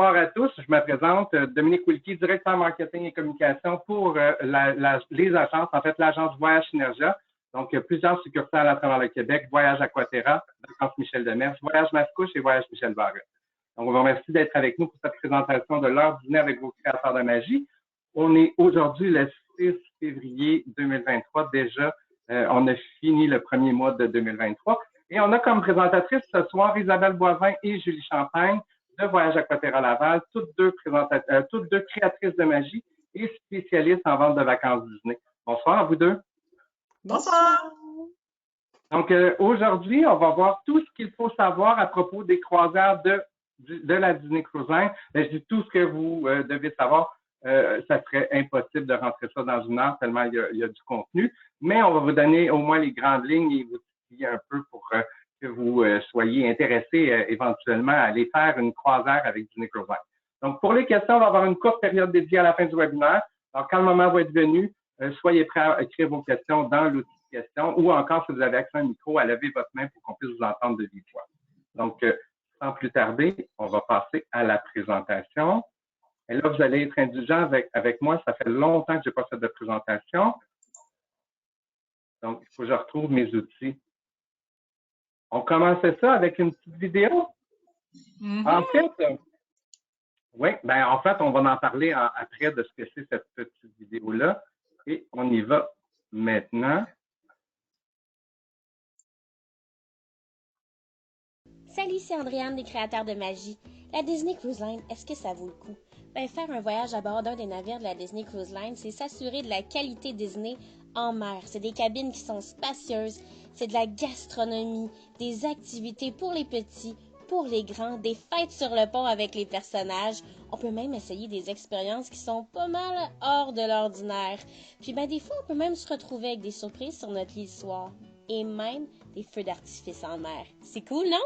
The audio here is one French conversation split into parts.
Bonsoir à tous. Je me présente, Dominique Wilkie, directeur marketing et communication pour les agences, en fait, l'agence Voyage Synergia. Donc, plusieurs succursales à travers le Québec, Voyage Aquaterra, Vacances Michel Demers, Voyage Mascouche et Voyage Michel Barrette. Donc, on vous remercie d'être avec nous pour cette présentation de l'heure du dîner avec vos créateurs de magie. On est aujourd'hui le 6 février 2023. Déjà, on a fini le premier mois de 2023. Et on a comme présentatrice ce soir Isabelle Boivin et Julie Champagne de Voyage Aquaterra Laval, toutes deux créatrices de magie et spécialistes en vente de vacances Disney. Bonsoir à vous deux. Bonsoir. Donc, aujourd'hui, on va voir tout ce qu'il faut savoir à propos des croisières de la Disney Cruise Line. Je dis tout ce que vous devez savoir. Ça serait impossible de rentrer ça dans une heure tellement il y a du contenu. Mais on va vous donner au moins les grandes lignes et vous expliquer un peu pour que vous soyez intéressés éventuellement à aller faire une croisière avec Disney Cruise Line. Donc, pour les questions, on va avoir une courte période dédiée à la fin du webinaire. Alors, quand le moment va être venu, soyez prêts à écrire vos questions dans l'outil de questions ou encore, si vous avez accès à un micro, à lever votre main pour qu'on puisse vous entendre de vive voix. Donc, sans plus tarder, on va passer à la présentation. Et là, vous allez être indulgent avec moi. Ça fait longtemps que je n'ai pas fait de présentation. Donc, il faut que je retrouve mes outils. On commençait ça avec une petite vidéo. En fait, on va en parler après de ce que c'est cette petite vidéo-là. Et on y va maintenant. Salut, c'est Andréane des créateurs de magie. La Disney Cruise Line, est-ce que ça vaut le coup? Faire un voyage à bord d'un des navires de la Disney Cruise Line, c'est s'assurer de la qualité Disney en mer. C'est des cabines qui sont spacieuses, c'est de la gastronomie, des activités pour les petits, pour les grands, des fêtes sur le pont avec les personnages. On peut même essayer des expériences qui sont pas mal hors de l'ordinaire. Puis des fois, on peut même se retrouver avec des surprises sur notre lit le soir. Et même des feux d'artifice en mer. C'est cool, non?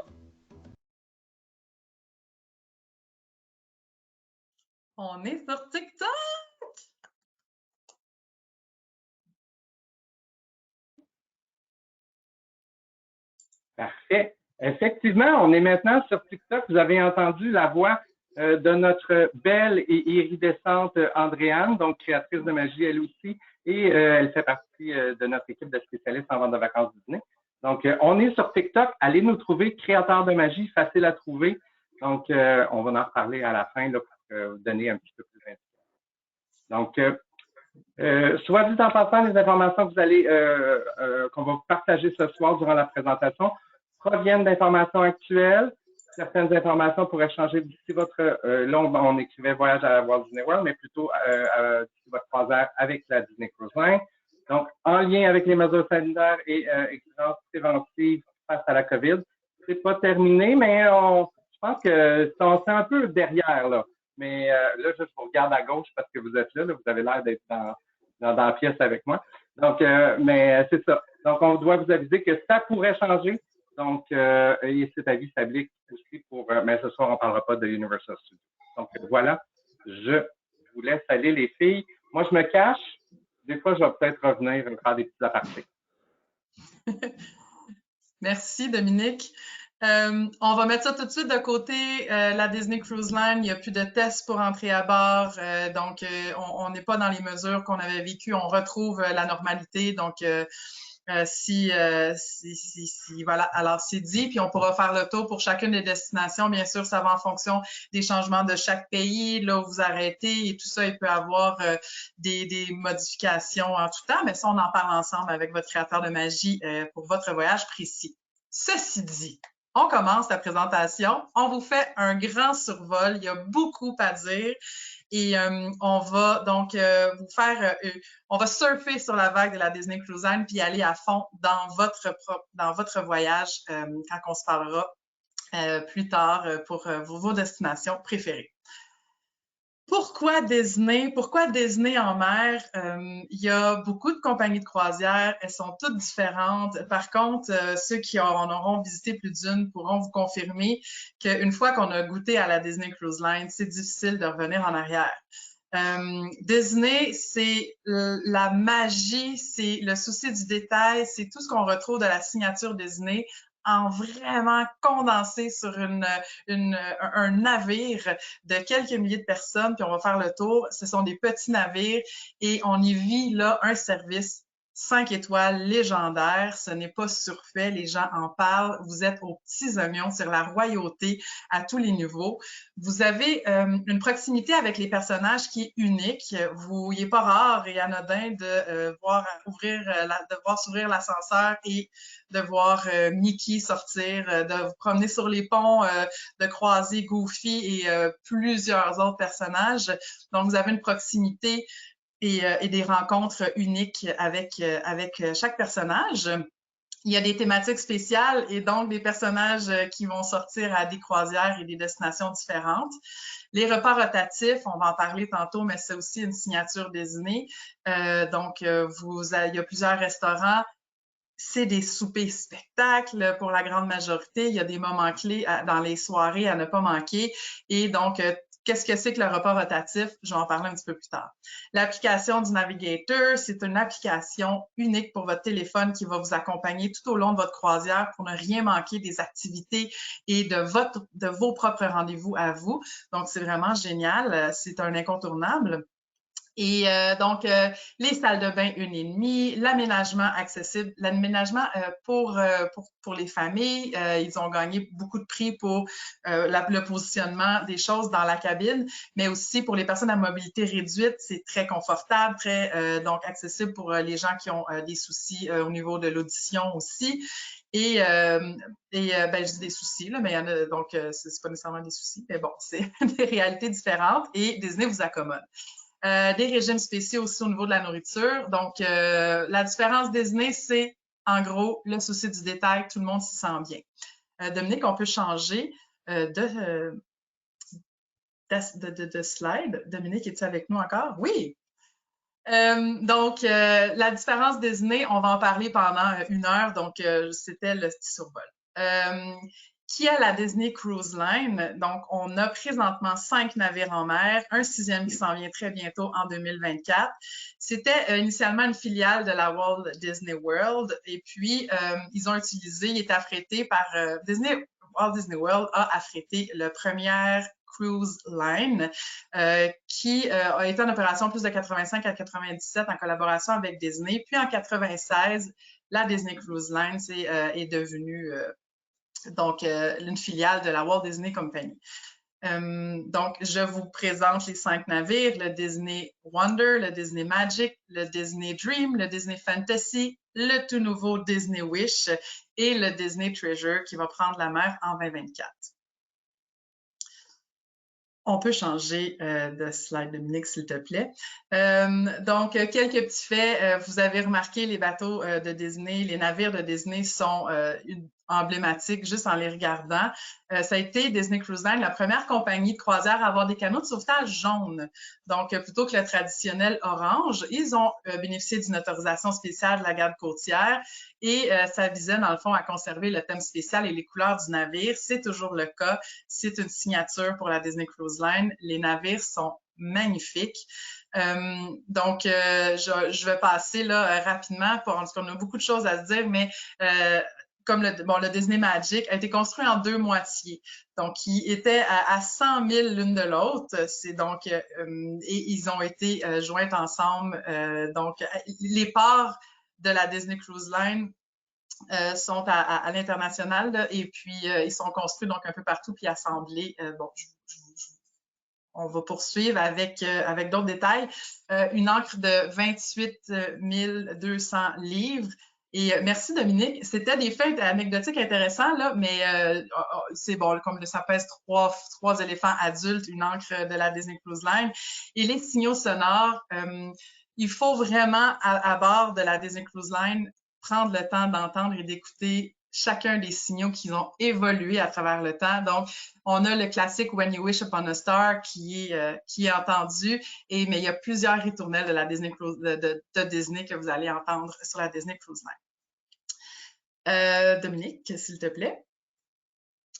On est sur TikTok! Parfait. Effectivement, on est maintenant sur TikTok. Vous avez entendu la voix de notre belle et iridescente Andréane, donc créatrice de magie elle aussi, et elle fait partie de notre équipe de spécialistes en vente de vacances Disney. Donc, on est sur TikTok. Allez nous trouver, créateurs de magie, facile à trouver. Donc, on va en reparler à la fin là, pour vous donner un petit peu plus d'indications. Donc, soit dit en passant, les informations que vous allez, qu'on va vous partager ce soir durant la présentation proviennent d'informations actuelles. Certaines informations pourraient changer d'ici votre, là, on écrivait voyage à Walt Disney World, mais plutôt d'ici votre croisière avec la Disney Cruise Line. Donc, en lien avec les mesures sanitaires et exigences préventives face à la COVID, c'est pas terminé, mais je pense que c'est un peu derrière, là. Mais là, je vous regarde à gauche parce que vous êtes là, vous avez l'air d'être dans la pièce avec moi. Donc, mais c'est ça. Donc, on doit vous aviser que ça pourrait changer. Donc, et cet avis s'applique aussi pour, mais ce soir, on ne parlera pas de Universal Studios. Donc, voilà, je vous laisse aller, les filles. Moi, je me cache. Des fois, je vais peut-être revenir faire des petits apartés. Merci, Dominique. On va mettre ça tout de suite de côté. La Disney Cruise Line, il n'y a plus de tests pour entrer à bord. Donc, on n'est pas dans les mesures qu'on avait vécues. On retrouve la normalité. Donc, voilà, alors c'est dit, puis on pourra faire le tour pour chacune des destinations. Bien sûr, ça va en fonction des changements de chaque pays, là où vous arrêtez et tout ça, il peut y avoir des modifications en tout temps, mais ça, on en parle ensemble avec votre créateur de magie pour votre voyage précis. Ceci dit, on commence la présentation. On vous fait un grand survol. Il y a beaucoup à dire. Et on va donc vous faire, on va surfer sur la vague de la Disney Cruise Line puis aller à fond dans votre voyage quand on se parlera plus tard pour vos destinations préférées. Pourquoi Disney? Pourquoi Disney en mer? Il y a beaucoup de compagnies de croisière, elles sont toutes différentes. Par contre, ceux qui en auront visité plus d'une pourront vous confirmer qu'une fois qu'on a goûté à la Disney Cruise Line, c'est difficile de revenir en arrière. Disney, c'est la magie, c'est le souci du détail, c'est tout ce qu'on retrouve de la signature Disney en vraiment condensé sur un navire de quelques milliers de personnes, puis on va faire le tour. Ce sont des petits navires et on y vit là un service 5 étoiles légendaire, ce n'est pas surfait, les gens en parlent, vous êtes aux petits oignons sur la royauté à tous les niveaux. Vous avez une proximité avec les personnages qui est unique. Il n'est pas rare et anodin de voir s'ouvrir l'ascenseur et de voir Mickey sortir, de vous promener sur les ponts, de croiser Goofy et plusieurs autres personnages. Donc, vous avez une proximité et des rencontres uniques avec chaque personnage. Il y a des thématiques spéciales et donc des personnages qui vont sortir à des croisières et des destinations différentes. Les repas rotatifs, on va en parler tantôt, mais c'est aussi une signature Disney. Il y a plusieurs restaurants. C'est des soupers spectacles pour la grande majorité. Il y a des moments clés dans les soirées à ne pas manquer. Et donc, qu'est-ce que c'est que le repas rotatif? Je vais en parler un petit peu plus tard. L'application du Navigator, c'est une application unique pour votre téléphone qui va vous accompagner tout au long de votre croisière pour ne rien manquer des activités et de vos propres rendez-vous à vous. Donc, c'est vraiment génial. C'est un incontournable. Et les salles de bain 1,5, l'aménagement accessible, l'aménagement pour les familles. Ils ont gagné beaucoup de prix pour le positionnement des choses dans la cabine, mais aussi pour les personnes à mobilité réduite, c'est très confortable, très donc accessible pour les gens qui ont des soucis au niveau de l'audition aussi. Je dis des soucis, là, mais il y en a, donc c'est pas nécessairement des soucis, mais bon, c'est des réalités différentes et Disney vous accommode. Des régimes spéciaux aussi au niveau de la nourriture. Donc, la différence Disney, c'est en gros le souci du détail, tout le monde s'y sent bien. Dominique, on peut changer de slide. Dominique, es-tu avec nous encore? Oui! La différence Disney, on va en parler pendant 1 heure, donc c'était le petit survol. Qui a la Disney Cruise Line. Donc, on a présentement 5 navires en mer, un 6e qui s'en vient très bientôt en 2024. C'était initialement une filiale de la Walt Disney World et puis il est affrété par Walt Disney World a affrété le premier Cruise Line qui a été en opération plus de 85 à 97 en collaboration avec Disney. Puis en 96, la Disney Cruise Line est devenue une filiale de la Walt Disney Company. Donc, je vous présente les 5 navires, le Disney Wonder, le Disney Magic, le Disney Dream, le Disney Fantasy, le tout nouveau Disney Wish et le Disney Treasure qui va prendre la mer en 2024. On peut changer de slide, Dominique, s'il te plaît. Quelques petits faits. Vous avez remarqué, les bateaux de Disney, les navires de Disney sont emblématiques juste en les regardant. Ça a été Disney Cruise Line, la première compagnie de croisière à avoir des canaux de sauvetage jaunes. Donc, plutôt que le traditionnel orange, ils ont bénéficié d'une autorisation spéciale de la garde côtière et ça visait, dans le fond, à conserver le thème spécial et les couleurs du navire. C'est toujours le cas. C'est une signature pour la Disney Cruise Line. Les navires sont magnifiques. Je vais passer là rapidement parce qu'on a beaucoup de choses à se dire, mais comme le Disney Magic a été construit en 2 moitiés. Donc, ils étaient à 100 000 l'une de l'autre. Et ils ont été joints ensemble. Les parts de la Disney Cruise Line sont à l'international et puis ils sont construits donc un peu partout puis assemblés. On va poursuivre avec d'autres détails. Une ancre de 28 200 livres. Et merci Dominique. C'était des faits anecdotiques intéressants, là, mais c'est bon, comme ça pèse 3 éléphants adultes, une ancre de la Disney Cruise Line. Et les signaux sonores, il faut vraiment, à bord de la Disney Cruise Line, prendre le temps d'entendre et d'écouter chacun des signaux qui ont évolué à travers le temps. Donc, on a le classique When You Wish Upon a Star qui est entendu, mais il y a plusieurs ritournelles de la Disney Cruise, de Disney que vous allez entendre sur la Disney Cruise Line. Dominique, s'il te plaît.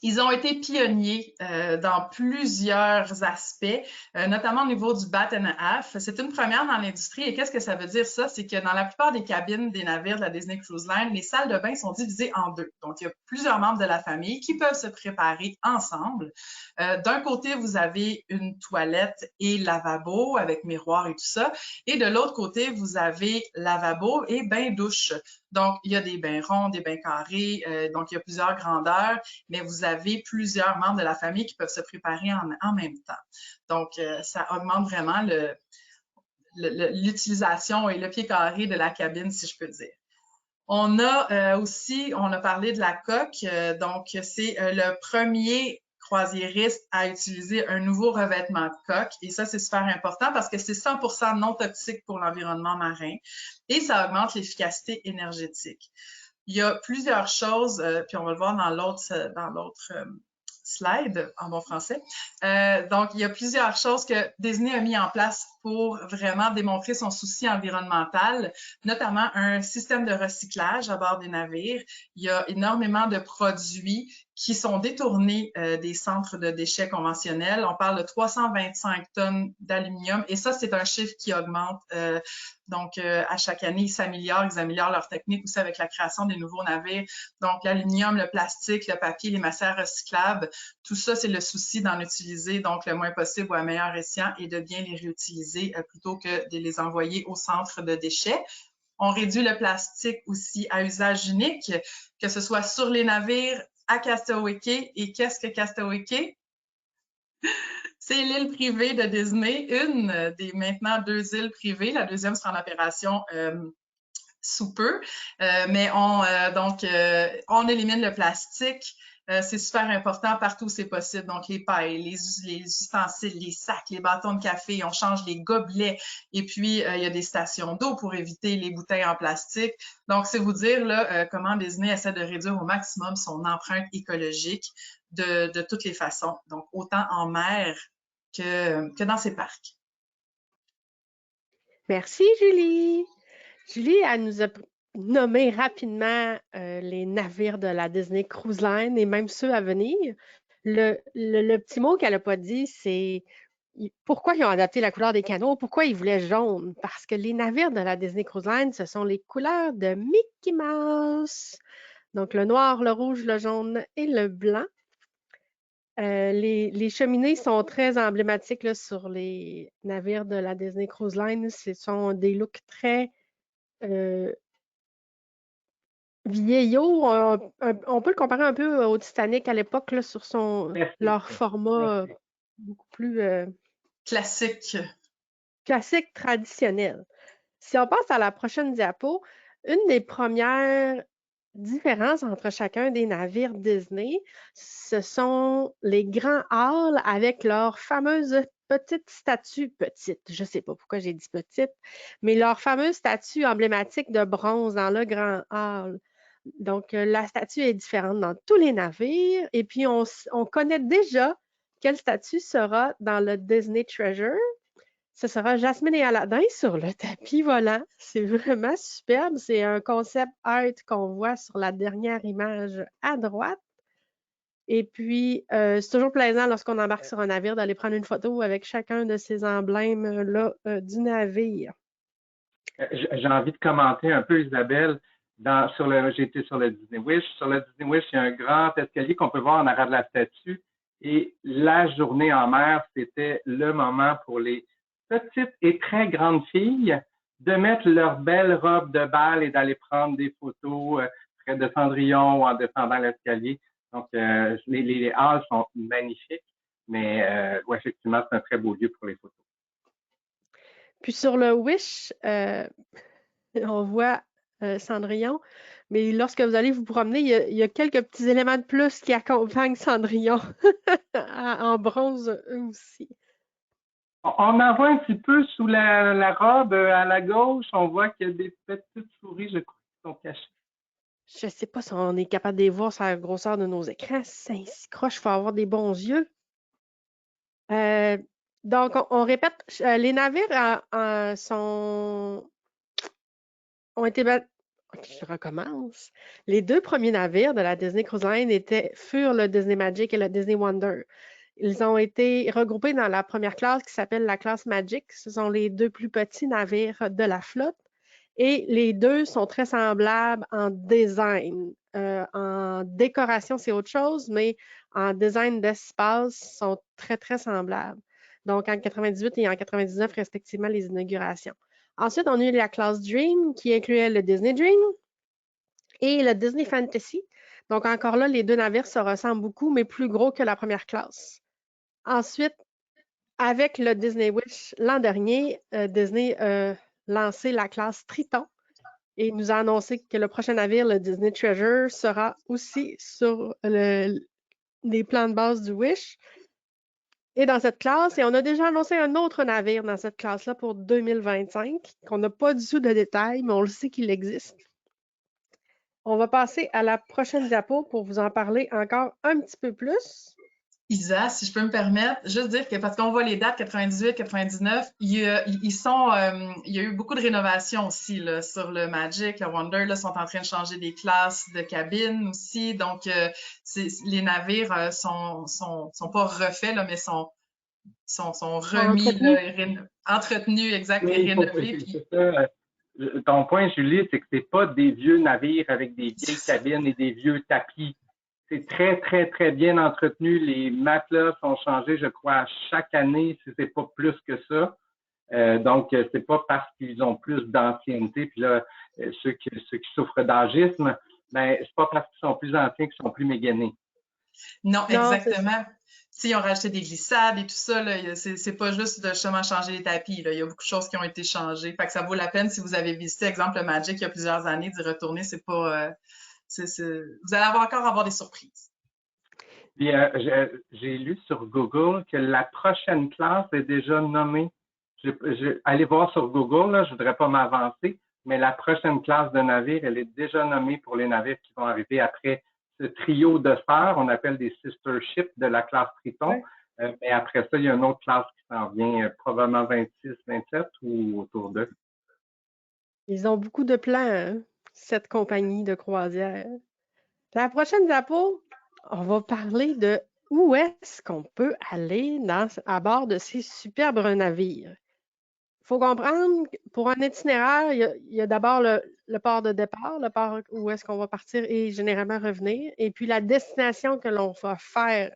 Ils ont été pionniers dans plusieurs aspects, notamment au niveau du bat and a half. C'est une première dans l'industrie. Et qu'est-ce que ça veut dire, ça? C'est que dans la plupart des cabines des navires de la Disney Cruise Line, les salles de bain sont divisées en deux. Donc, il y a plusieurs membres de la famille qui peuvent se préparer ensemble. D'un côté, vous avez une toilette et lavabo avec miroir et tout ça. Et de l'autre côté, vous avez lavabo et bain-douche. Donc, il y a des bains ronds, des bains carrés, donc il y a plusieurs grandeurs, mais vous avez plusieurs membres de la famille qui peuvent se préparer en même temps. Donc, ça augmente vraiment l'utilisation et le pied carré de la cabine, si je peux dire. On a aussi, on a parlé de la coque, donc c'est le premier croisiériste à utiliser un nouveau revêtement de coque. Et ça, c'est super important parce que c'est 100% non toxique pour l'environnement marin et ça augmente l'efficacité énergétique. Il y a plusieurs choses, puis on va le voir dans l'autre slide en bon français. Donc, il y a plusieurs choses que Disney a mis en place pour vraiment démontrer son souci environnemental, notamment un système de recyclage à bord des navires. Il y a énormément de produits qui sont détournés des centres de déchets conventionnels. On parle de 325 tonnes d'aluminium et ça, c'est un chiffre qui augmente. Donc, à chaque année, ils améliorent leur technique aussi avec la création des nouveaux navires. Donc, l'aluminium, le plastique, le papier, les matières recyclables, tout ça, c'est le souci d'en utiliser donc le moins possible ou à meilleur escient et de bien les réutiliser plutôt que de les envoyer au centre de déchets. On réduit le plastique aussi à usage unique, que ce soit sur les navires, à Castaway Cay. Et qu'est-ce que Castaway Cay? C'est l'île privée de Disney, une des maintenant 2 îles privées. La deuxième sera en opération sous peu. Mais on élimine le plastique. C'est super important partout où c'est possible. Donc, les pailles, les ustensiles, les sacs, les bâtons de café, on change les gobelets. Et puis, il y a des stations d'eau pour éviter les bouteilles en plastique. Donc, c'est vous dire là comment Disney essaie de réduire au maximum son empreinte écologique de toutes les façons. Donc, autant en mer que dans ses parcs. Merci, Julie. Julie, elle nous a nommé rapidement les navires de la Disney Cruise Line et même ceux à venir. Le petit mot qu'elle n'a pas dit, c'est pourquoi ils ont adapté la couleur des canaux, pourquoi ils voulaient jaune. Parce que les navires de la Disney Cruise Line, ce sont les couleurs de Mickey Mouse. Donc, le noir, le rouge, le jaune et le blanc. Les cheminées sont très emblématiques là, sur les navires de la Disney Cruise Line. Ce sont des looks très vieillots. On peut le comparer un peu au Titanic à l'époque là, sur leur format beaucoup plus classique, traditionnel. Si on passe à la prochaine diapo, une des premières différences entre chacun des navires Disney, ce sont les grands halls avec leurs fameuses petites statues, je ne sais pas pourquoi j'ai dit petites, mais leurs fameuses statues emblématiques de bronze dans le grand hall. Donc, la statue est différente dans tous les navires et puis on connaît déjà quelle statue sera dans le Disney Treasure. Ce sera Jasmine et Aladdin sur le tapis volant. C'est vraiment superbe. C'est un concept art qu'on voit sur la dernière image à droite. Et puis, c'est toujours plaisant lorsqu'on embarque sur un navire d'aller prendre une photo avec chacun de ces emblèmes-là du navire. J'ai envie de commenter un peu, Isabelle. J'ai été sur le Disney Wish. Sur le Disney Wish, il y a un grand escalier qu'on peut voir en arrière de la statue. Et la journée en mer, c'était le moment pour les petites et très grandes filles de mettre leur belle robe de bal et d'aller prendre des photos près de Cendrillon ou en descendant l'escalier. Donc, les halles sont magnifiques, mais ouais, effectivement, c'est un très beau lieu pour les photos. Puis sur le Wish, on voit Cendrillon, mais lorsque vous allez vous promener, il y a quelques petits éléments de plus qui accompagnent Cendrillon en bronze, eux aussi. On en voit un petit peu sous la robe à la gauche. On voit qu'il y a des petites souris, je crois, qui sont cachées. Je ne sais pas si on est capable de les voir sur la grosseur de nos écrans. C'est ainsi croche, il faut avoir des bons yeux. Donc, on répète, les navires ont été je recommence. Les 2 premiers navires de la Disney Cruise Line furent le Disney Magic et le Disney Wonder. Ils ont été regroupés dans la première classe qui s'appelle la classe Magic. Ce sont les 2 plus petits navires de la flotte. Et les 2 sont très semblables en design. En décoration, c'est autre chose, mais en design d'espace, sont très, très semblables. Donc, en 98 et en 99, respectivement, les inaugurations. Ensuite, on a eu la classe Dream, qui incluait le Disney Dream et le Disney Fantasy. Donc, encore là, les 2 navires se ressemblent beaucoup, mais plus gros que la première classe. Ensuite, avec le Disney Wish l'an dernier, Disney a lancé la classe Triton et nous a annoncé que le prochain navire, le Disney Treasure, sera aussi sur les plans de base du Wish. Et dans cette classe, et on a déjà annoncé un autre navire dans cette classe-là pour 2025, qu'on n'a pas du tout de détails, mais on le sait qu'il existe. On va passer à la prochaine diapo pour vous en parler encore un petit peu plus. Isa, si je peux me permettre, juste dire que parce qu'on voit les dates 98, 99, il y a eu beaucoup de rénovations aussi là, sur le Magic, le Wonder, là, sont en train de changer des classes de cabines aussi. Donc, les navires sont pas refaits, là, mais sont remis, entretenus, exact, et Oui, rénovés. Puis, c'est ça. Ton point, Julie, c'est que c'est pas des vieux navires avec des vieilles cabines et des vieux tapis. C'est très, très, très bien entretenu. Les matelas sont changés, je crois, chaque année, si c'est pas plus que ça. Donc, c'est pas parce qu'ils ont plus d'ancienneté, puis là, ceux qui souffrent d'agisme, ben, c'est pas parce qu'ils sont plus anciens qu'ils sont plus méganés. non, exactement. Ils ont rajouté des glissades et tout ça, là, c'est pas juste de justement changer les tapis. Là. Il y a beaucoup de choses qui ont été changées. Fait que ça vaut la peine si vous avez visité, exemple, le Magic il y a plusieurs années, d'y retourner. C'est pas. Vous allez encore avoir des surprises. Puis, j'ai lu sur Google que la prochaine classe est déjà nommée. Allez voir sur Google, là, je voudrais pas m'avancer, mais la prochaine classe de navires, elle est déjà nommée pour les navires qui vont arriver après ce trio de sœurs, on appelle des sister ships de la classe Triton. Ouais. Mais après ça, il y a une autre classe qui s'en vient, probablement 26, 27 ou autour d'eux. Ils ont beaucoup de plans, hein, cette compagnie de croisière. La prochaine diapo, on va parler de où est-ce qu'on peut aller à bord de ces superbes navires. Il faut comprendre que pour un itinéraire, il y a d'abord le port de départ, le port où est-ce qu'on va partir et généralement revenir, et puis la destination que l'on va faire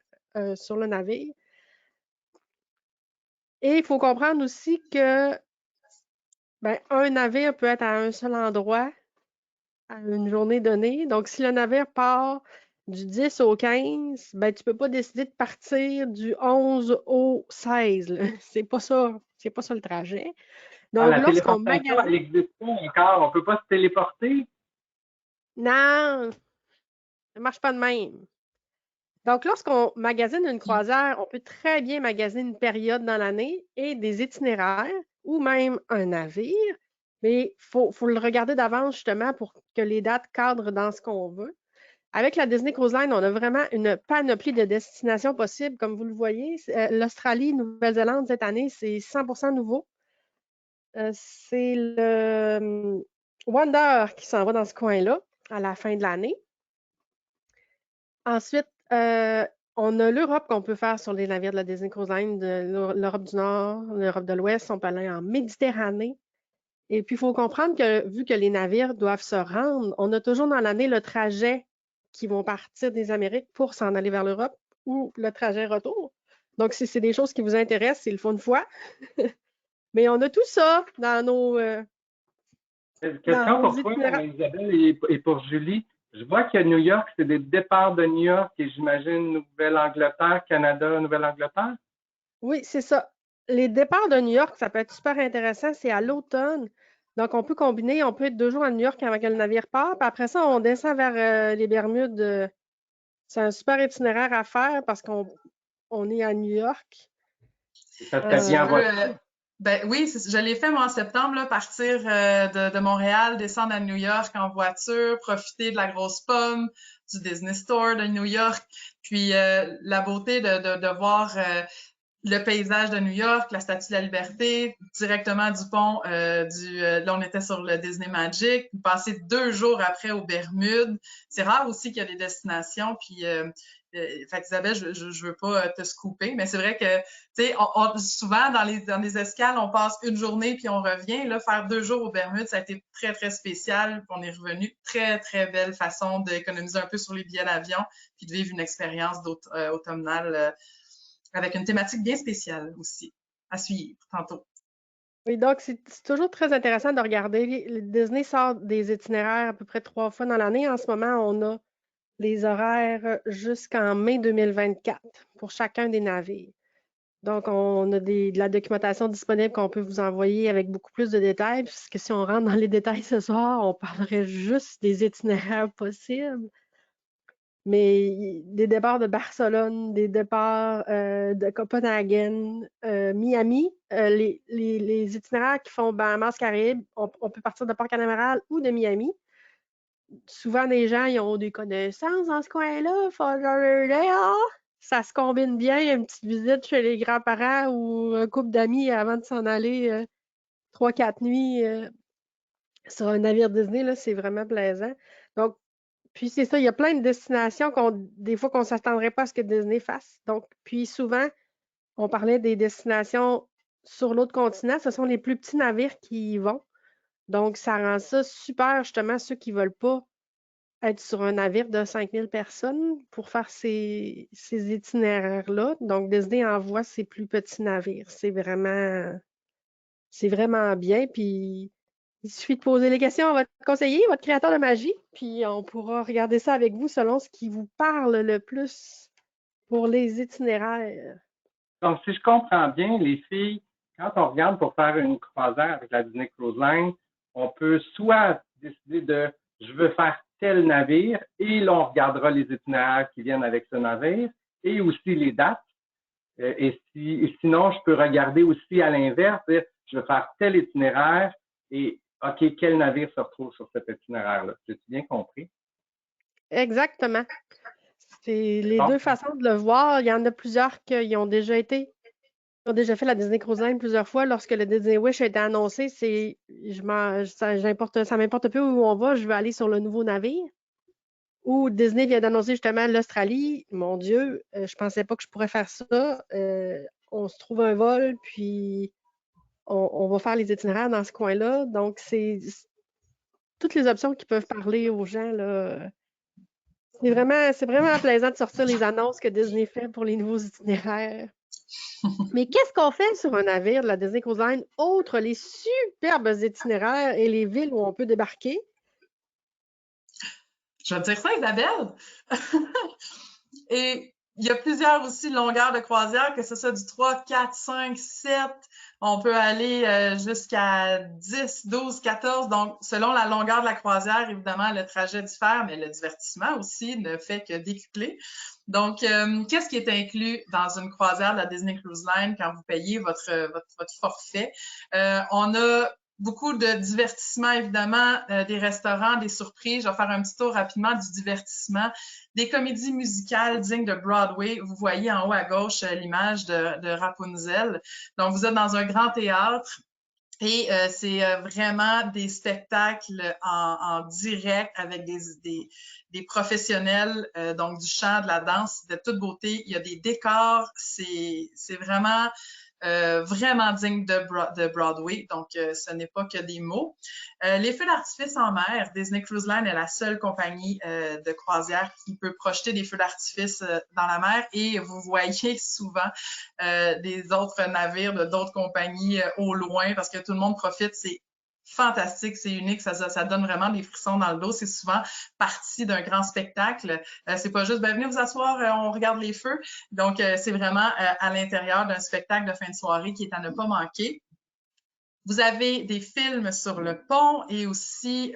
sur le navire. Et il faut comprendre aussi que un navire peut être à un seul endroit à une journée donnée. Donc, si le navire part du 10 au 15, tu ne peux pas décider de partir du 11 au 16. C'est pas ça le trajet. Donc, la téléportation, elle n'existe pas encore. On ne peut pas se téléporter? Non, ça ne marche pas de même. Donc, lorsqu'on magasine une croisière, on peut très bien magasiner une période dans l'année et des itinéraires ou même un navire. Mais il faut le regarder d'avance justement pour que les dates cadrent dans ce qu'on veut. Avec la Disney Cruise Line, on a vraiment une panoplie de destinations possibles. Comme vous le voyez, l'Australie, Nouvelle-Zélande, cette année, c'est 100% nouveau. C'est le Wonder qui s'en va dans ce coin-là à la fin de l'année. Ensuite, on a l'Europe qu'on peut faire sur les navires de la Disney Cruise Line, l'Europe du Nord, l'Europe de l'Ouest. On peut aller en Méditerranée. Et puis, il faut comprendre que vu que les navires doivent se rendre, on a toujours dans l'année le trajet qui vont partir des Amériques pour s'en aller vers l'Europe ou le trajet retour. Donc, si c'est des choses qui vous intéressent, ils le font une fois. Mais on a tout ça dans nos... Question pour toi, Isabelle, et pour Julie. Je vois qu'il y a New York, c'est des départs de New York et j'imagine Nouvelle-Angleterre, Canada, Nouvelle-Angleterre? Oui, c'est ça. Les départs de New York, ça peut être super intéressant. C'est à l'automne. Donc, on peut combiner, on peut être 2 jours à New York avant que le navire part. Puis après ça, on descend vers les Bermudes. C'est un super itinéraire à faire parce qu'on est à New York. Ça serait bien voiture. Oui, je l'ai fait moi en septembre, là, partir de Montréal, descendre à New York en voiture, profiter de la grosse pomme, du Disney Store de New York, puis la beauté de voir le paysage de New York, la Statue de la Liberté, directement du pont là, on était sur le Disney Magic, passer 2 jours après aux Bermudes. C'est rare aussi qu'il y a des destinations, puis fait Isabelle, je veux pas te scooper, mais c'est vrai que, tu sais, souvent dans les escales, on passe une journée puis on revient. Là, faire 2 jours aux Bermudes, ça a été très, très spécial. Puis on est revenu. Très, très belle façon d'économiser un peu sur les billets d'avion puis de vivre une expérience automnale avec une thématique bien spéciale aussi à suivre tantôt. Oui, donc c'est toujours très intéressant de regarder. Disney sort des itinéraires à peu près 3 fois dans l'année. En ce moment, on a les horaires jusqu'en mai 2024 pour chacun des navires. Donc, on a de la documentation disponible qu'on peut vous envoyer avec beaucoup plus de détails, puisque si on rentre dans les détails ce soir, on parlerait juste des itinéraires possibles. Mais des départs de Barcelone, des départs de Copenhague, Miami, les itinéraires qui font Bahamas, Caraïbes, on peut partir de Port-Canaveral ou de Miami. Souvent, les gens ils ont des connaissances dans ce coin-là. Ça se combine bien. Une petite visite chez les grands-parents ou un couple d'amis avant de s'en aller 3-4 nuits sur un navire Disney. Là, c'est vraiment plaisant. Donc, puis c'est ça, il y a plein de destinations des fois qu'on ne s'attendrait pas à ce que Disney fasse. Donc, puis souvent, on parlait des destinations sur l'autre continent. Ce sont les plus petits navires qui y vont. Donc, ça rend ça super, justement, ceux qui ne veulent pas être sur un navire de 5000 personnes pour faire ces itinéraires-là. Donc, Disney envoie ses plus petits navires. C'est vraiment bien. Puis, il suffit de poser les questions à votre conseiller, votre créateur de magie, puis on pourra regarder ça avec vous selon ce qui vous parle le plus pour les itinéraires. Donc, si je comprends bien, les filles, quand on regarde pour faire une croisière avec la Disney Cruise Line, on peut soit décider de je veux faire tel navire et là, on regardera les itinéraires qui viennent avec ce navire et aussi les dates. Et sinon, je peux regarder aussi à l'inverse, dire je veux faire tel itinéraire et OK, quel navire se retrouve sur cet itinéraire-là? J'ai bien compris? Exactement. C'est les deux façons de le voir. Il y en a plusieurs qui ont déjà fait la Disney Cruise Line plusieurs fois. Lorsque le Disney Wish a été annoncé, ça m'importe peu où on va, je veux aller sur le nouveau navire. Ou Disney vient d'annoncer justement l'Australie. Mon Dieu, je pensais pas que je pourrais faire ça. On se trouve un vol, puis on va faire les itinéraires dans ce coin-là. Donc, c'est toutes les options qui peuvent parler aux gens, là. C'est vraiment plaisant de sortir les annonces que Disney fait pour les nouveaux itinéraires. Mais qu'est-ce qu'on fait sur un navire de la Disney Cruise Line, outre les superbes itinéraires et les villes où on peut débarquer? Je vais te dire ça, Isabelle. Et il y a plusieurs aussi longueurs de croisière, que ce soit du 3, 4, 5, 7. On peut aller jusqu'à 10, 12, 14. Donc, selon la longueur de la croisière, évidemment, le trajet diffère, mais le divertissement aussi ne fait que décupler. Donc, qu'est-ce qui est inclus dans une croisière de la Disney Cruise Line quand vous payez votre forfait? On a beaucoup de divertissement, évidemment, des restaurants, des surprises. Je vais faire un petit tour rapidement du divertissement. Des comédies musicales dignes de Broadway. Vous voyez en haut à gauche l'image de Rapunzel. Donc, vous êtes dans un grand théâtre. Et c'est vraiment des spectacles en direct avec des professionnels, donc du chant, de la danse, de toute beauté. Il y a des décors. C'est vraiment vraiment digne de Broadway. Donc, ce n'est pas que des mots. Les feux d'artifice en mer, Disney Cruise Line est la seule compagnie de croisière qui peut projeter des feux d'artifice dans la mer et vous voyez souvent des autres navires de d'autres compagnies au loin parce que tout le monde profite. C'est fantastique, c'est unique, ça donne vraiment des frissons dans le dos. C'est souvent partie d'un grand spectacle. C'est pas juste, venez vous asseoir, on regarde les feux. Donc, c'est vraiment à l'intérieur d'un spectacle de fin de soirée qui est à ne pas manquer. Vous avez des films sur le pont et aussi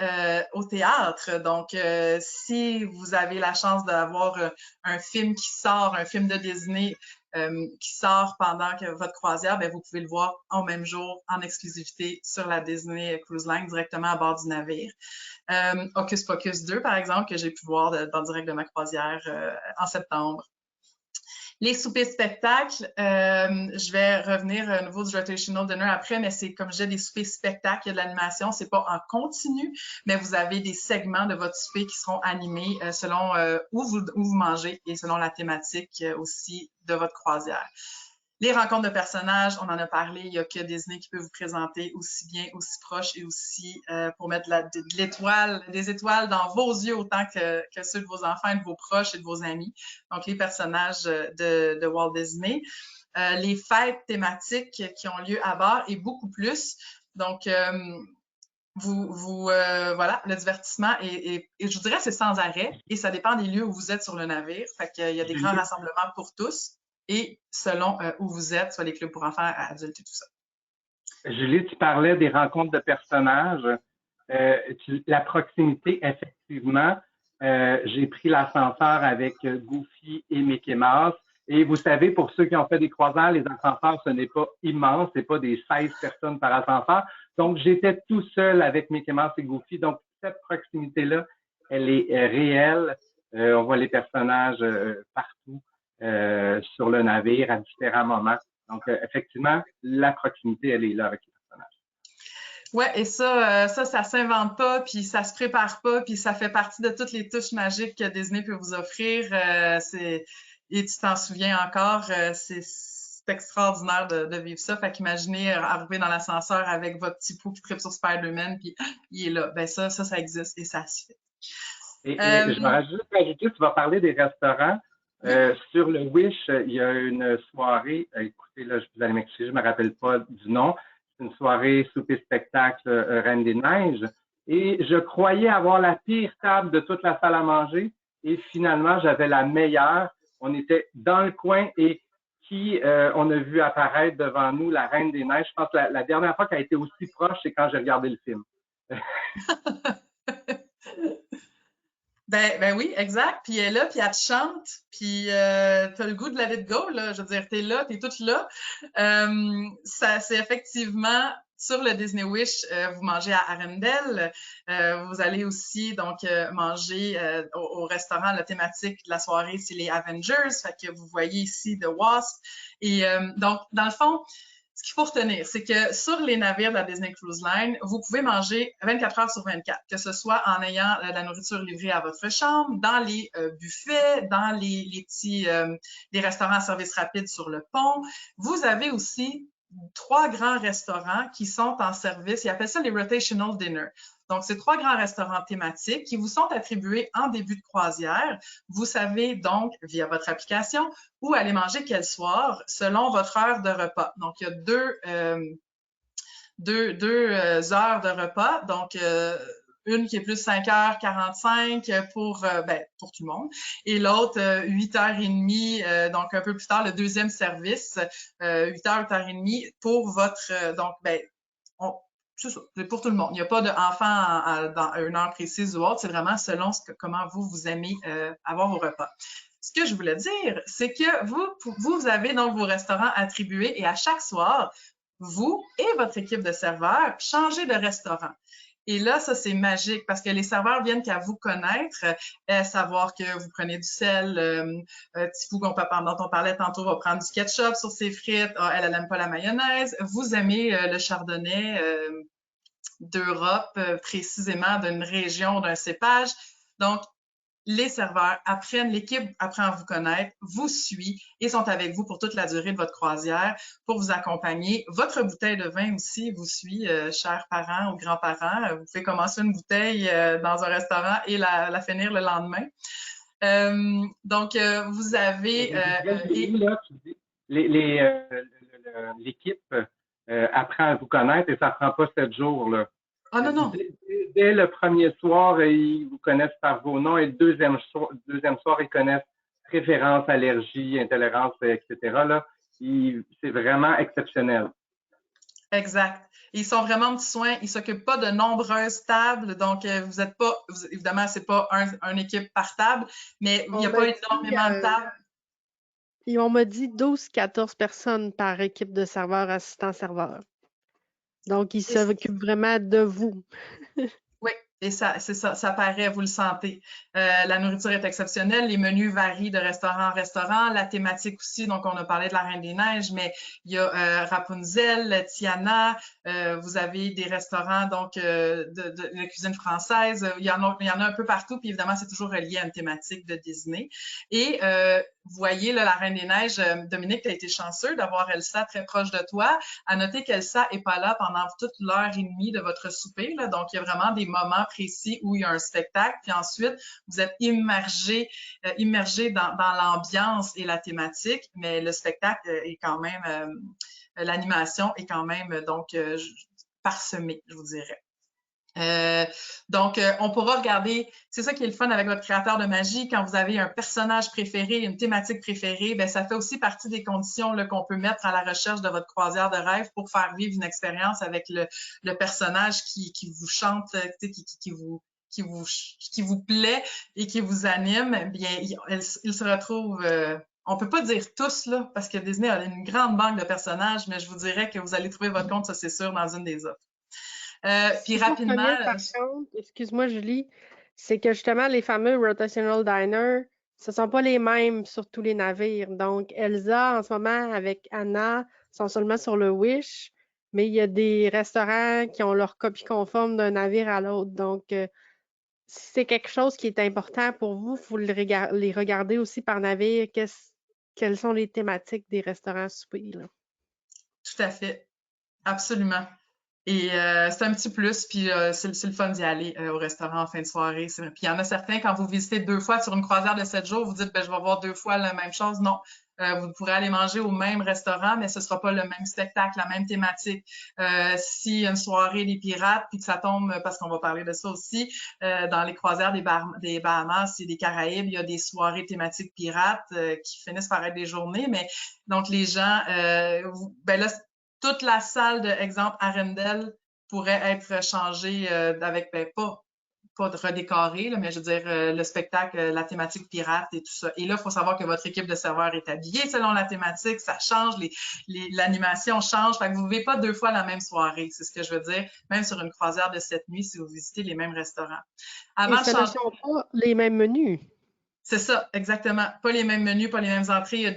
au théâtre. Donc, si vous avez la chance d'avoir un film qui sort, un film de Disney qui sort pendant que votre croisière, vous pouvez le voir en même jour, en exclusivité sur la Disney Cruise Line, directement à bord du navire. Hocus Pocus 2, par exemple, que j'ai pu voir dans direct de ma croisière en septembre. Les soupers spectacles, je vais revenir à nouveau du rotational dinner après, mais c'est comme je disais, des soupers spectacles, il y a de l'animation, c'est pas en continu, mais vous avez des segments de votre souper qui seront animés selon où vous mangez et selon la thématique aussi de votre croisière. Les rencontres de personnages, on en a parlé, il y a que Disney qui peut vous présenter aussi bien, aussi proche et aussi pour mettre des étoiles dans vos yeux autant que ceux de vos enfants et de vos proches et de vos amis. Donc, les personnages de Walt Disney. Les fêtes thématiques qui ont lieu à bord et beaucoup plus. Donc, voilà, le divertissement et je vous dirais c'est sans arrêt et ça dépend des lieux où vous êtes sur le navire. Fait qu'il y a des grands rassemblements pour tous. Et selon où vous êtes, soit les clubs pour enfants, adultes et tout ça. Julie, tu parlais des rencontres de personnages. La proximité, effectivement, j'ai pris l'ascenseur avec Goofy et Mickey Mouse. Et vous savez, pour ceux qui ont fait des croisières, les ascenseurs, ce n'est pas immense, c'est pas des 16 personnes par ascenseur. Donc, j'étais tout seul avec Mickey Mouse et Goofy. Donc, cette proximité-là, elle est réelle. On voit les personnages partout. Sur le navire à différents moments. Donc, effectivement, la proximité, elle est là avec les personnages. Ouais, et ça s'invente pas, puis ça se prépare pas, puis ça fait partie de toutes les touches magiques que Disney peut vous offrir. Et tu t'en souviens encore, c'est extraordinaire de vivre ça. Fait qu'imaginez arriver dans l'ascenseur avec votre petit pou qui tripe sur Spider-Man, puis il est là. Ben ça existe et ça se fait. Et je vais rajouter, tu vas parler des restaurants. Sur le Wish, il y a une soirée, écoutez, là, vous allez m'excuser, je ne me rappelle pas du nom, c'est une soirée souper-spectacle Reine des Neiges, et je croyais avoir la pire table de toute la salle à manger, et finalement, j'avais la meilleure. On était dans le coin, et on a vu apparaître devant nous la Reine des Neiges. Je pense que la dernière fois qu'elle a été aussi proche, c'est quand j'ai regardé le film. Ben oui, exact. Puis elle est là, puis elle te chante, puis t'as le goût de let it go, là. Je veux dire, t'es là, t'es toute là. Ça, c'est effectivement sur le Disney Wish, vous mangez à Arendelle. Vous allez aussi donc manger au restaurant. La thématique de la soirée, c'est les Avengers. Fait que vous voyez ici The Wasp. Et donc, dans le fond, ce qu'il faut retenir, c'est que sur les navires de la Disney Cruise Line, vous pouvez manger 24 heures sur 24, que ce soit en ayant la nourriture livrée à votre chambre, dans les buffets, dans les petits les restaurants à service rapide sur le pont. Vous avez aussi 3 grands restaurants qui sont en service. Ils appellent ça les rotational dinner. Donc, c'est 3 grands restaurants thématiques qui vous sont attribués en début de croisière. Vous savez donc, via votre application, où aller manger quel soir selon votre heure de repas. Donc, il y a deux heures de repas. Donc, une qui est plus 5h45 pour tout le monde, et l'autre 8h30, donc un peu plus tard, le deuxième service, 8h, 8h30 pour votre, c'est ça, c'est pour tout le monde. Il n'y a pas d'enfant dans une heure précise ou autre, c'est vraiment selon comment vous aimez avoir vos repas. Ce que je voulais dire, c'est que vous avez donc vos restaurants attribués et à chaque soir, vous et votre équipe de serveurs changez de restaurant. Et là, ça, c'est magique parce que les serveurs viennent qu'à vous connaître, savoir que vous prenez du sel. Tifou, dont on parlait tantôt, va prendre du ketchup sur ses frites. Ah, elle n'aime pas la mayonnaise. Vous aimez le chardonnay d'Europe, précisément d'une région, d'un cépage. Donc, les serveurs l'équipe apprend à vous connaître, vous suit et sont avec vous pour toute la durée de votre croisière pour vous accompagner. Votre bouteille de vin aussi vous suit, chers parents ou grands-parents. Vous pouvez commencer une bouteille dans un restaurant et la finir le lendemain. Donc, vous avez... L'équipe apprend à vous connaître et ça ne prend pas 7 jours, là. Ah non, non. Dès le premier soir, ils vous connaissent par vos noms et le deuxième soir, ils connaissent préférence, allergie, intolérance, etc. Là, c'est vraiment exceptionnel. Exact. Ils sont vraiment petits soins. Ils s'occupent pas de nombreuses tables. Donc, vous n'êtes pas, évidemment, c'est pas une équipe par table, mais il n'y a pas énormément de tables. On m'a dit 12-14 personnes par équipe de serveurs, assistants serveurs. Donc, ils s'occupent vraiment de vous. Oui, Et ça, c'est ça, ça paraît, vous le sentez. La nourriture est exceptionnelle, les menus varient de restaurant en restaurant, la thématique aussi, donc on a parlé de la Reine des Neiges, mais il y a Rapunzel, Tiana, vous avez des restaurants donc de cuisine française, il y en a un peu partout, puis évidemment c'est toujours relié à une thématique de Disney. Et vous voyez là, la Reine des Neiges, Dominique, tu as été chanceux d'avoir Elsa très proche de toi. À noter qu'Elsa n'est pas là pendant toute l'heure et demie de votre souper, là, donc il y a vraiment des moments précis où il y a un spectacle, puis ensuite vous êtes immergé dans l'ambiance et la thématique, mais le spectacle est quand même, l'animation est quand même donc parsemée, je vous dirais. Donc, on pourra regarder, c'est ça qui est le fun avec votre créateur de magie, quand vous avez un personnage préféré, une thématique préférée, ben ça fait aussi partie des conditions qu'on peut mettre à la recherche de votre croisière de rêve pour faire vivre une expérience avec le personnage qui vous chante, qui vous plaît et qui vous anime. Bien, il se retrouve... on peut pas dire tous, là, parce que Disney a une grande banque de personnages, mais je vous dirais que vous allez trouver votre compte, ça c'est sûr, dans une des offres. Puis rapidement... Par contre, excuse-moi Julie, c'est que justement les fameux rotational diners, ce sont pas les mêmes sur tous les navires. Donc Elsa en ce moment avec Anna sont seulement sur le Wish, mais il y a des restaurants qui ont leur copie conforme d'un navire à l'autre. Donc si c'est quelque chose qui est important pour vous, il faut les regarder aussi par navire. Quelles sont les thématiques des restaurants soupers, là? Tout à fait, absolument. Et c'est un petit plus, puis c'est le fun d'y aller au restaurant en fin de soirée. Puis il y en a certains, quand vous visitez 2 fois sur une croisière de 7 jours, vous dites, ben je vais voir 2 fois la même chose. Non, vous pourrez aller manger au même restaurant, mais ce sera pas le même spectacle, la même thématique. S'il y a une soirée des pirates, puis que ça tombe, parce qu'on va parler de ça aussi, dans les croisières des Bahamas et des Caraïbes, il y a des soirées thématiques pirates qui finissent par être des journées, mais donc les gens, ben là, toute la salle de, exemple, Arendelle pourrait être changée avec, ben, pas de redécorée, là, mais je veux dire, le spectacle, la thématique pirate et tout ça. Et là, il faut savoir que votre équipe de serveurs est habillée selon la thématique, ça change, l'animation change. Fait que vous ne vivez pas 2 fois la même soirée, c'est ce que je veux dire, même sur une croisière de 7 nuits si vous visitez les mêmes restaurants. Avant et ce ne sont pas les mêmes menus. C'est ça, exactement. Pas les mêmes menus, pas les mêmes entrées. Il y a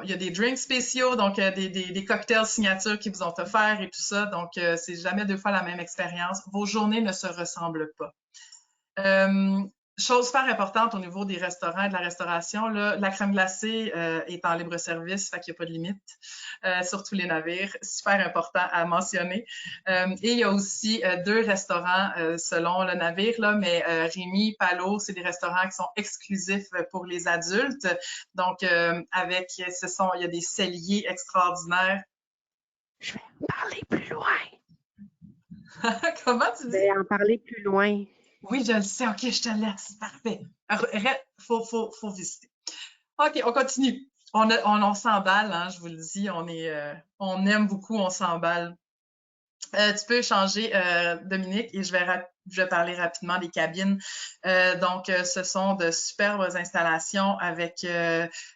il y a des drinks spéciaux, donc des cocktails signature qui vous ont offerts et tout ça. Donc, c'est jamais 2 fois la même expérience. Vos journées ne se ressemblent pas. Chose super importante au niveau des restaurants et de la restauration, là, la crème glacée est en libre service, fait qu'il n'y a pas de limite sur tous les navires. Super important à mentionner. Et il y a aussi 2 restaurants selon le navire, là, mais Rémi, Palo, c'est des restaurants qui sont exclusifs pour les adultes. Donc, il y a des celliers extraordinaires. Je vais en parler plus loin. Comment tu dis? Je vais en parler plus loin. Oui, je le sais. OK, je te laisse. Parfait. Faut visiter. OK, on continue. On s'emballe, hein, je vous le dis. On aime beaucoup, on s'emballe. Tu peux échanger, Dominique, et je vais parler rapidement des cabines. Donc, ce sont de superbes installations avec,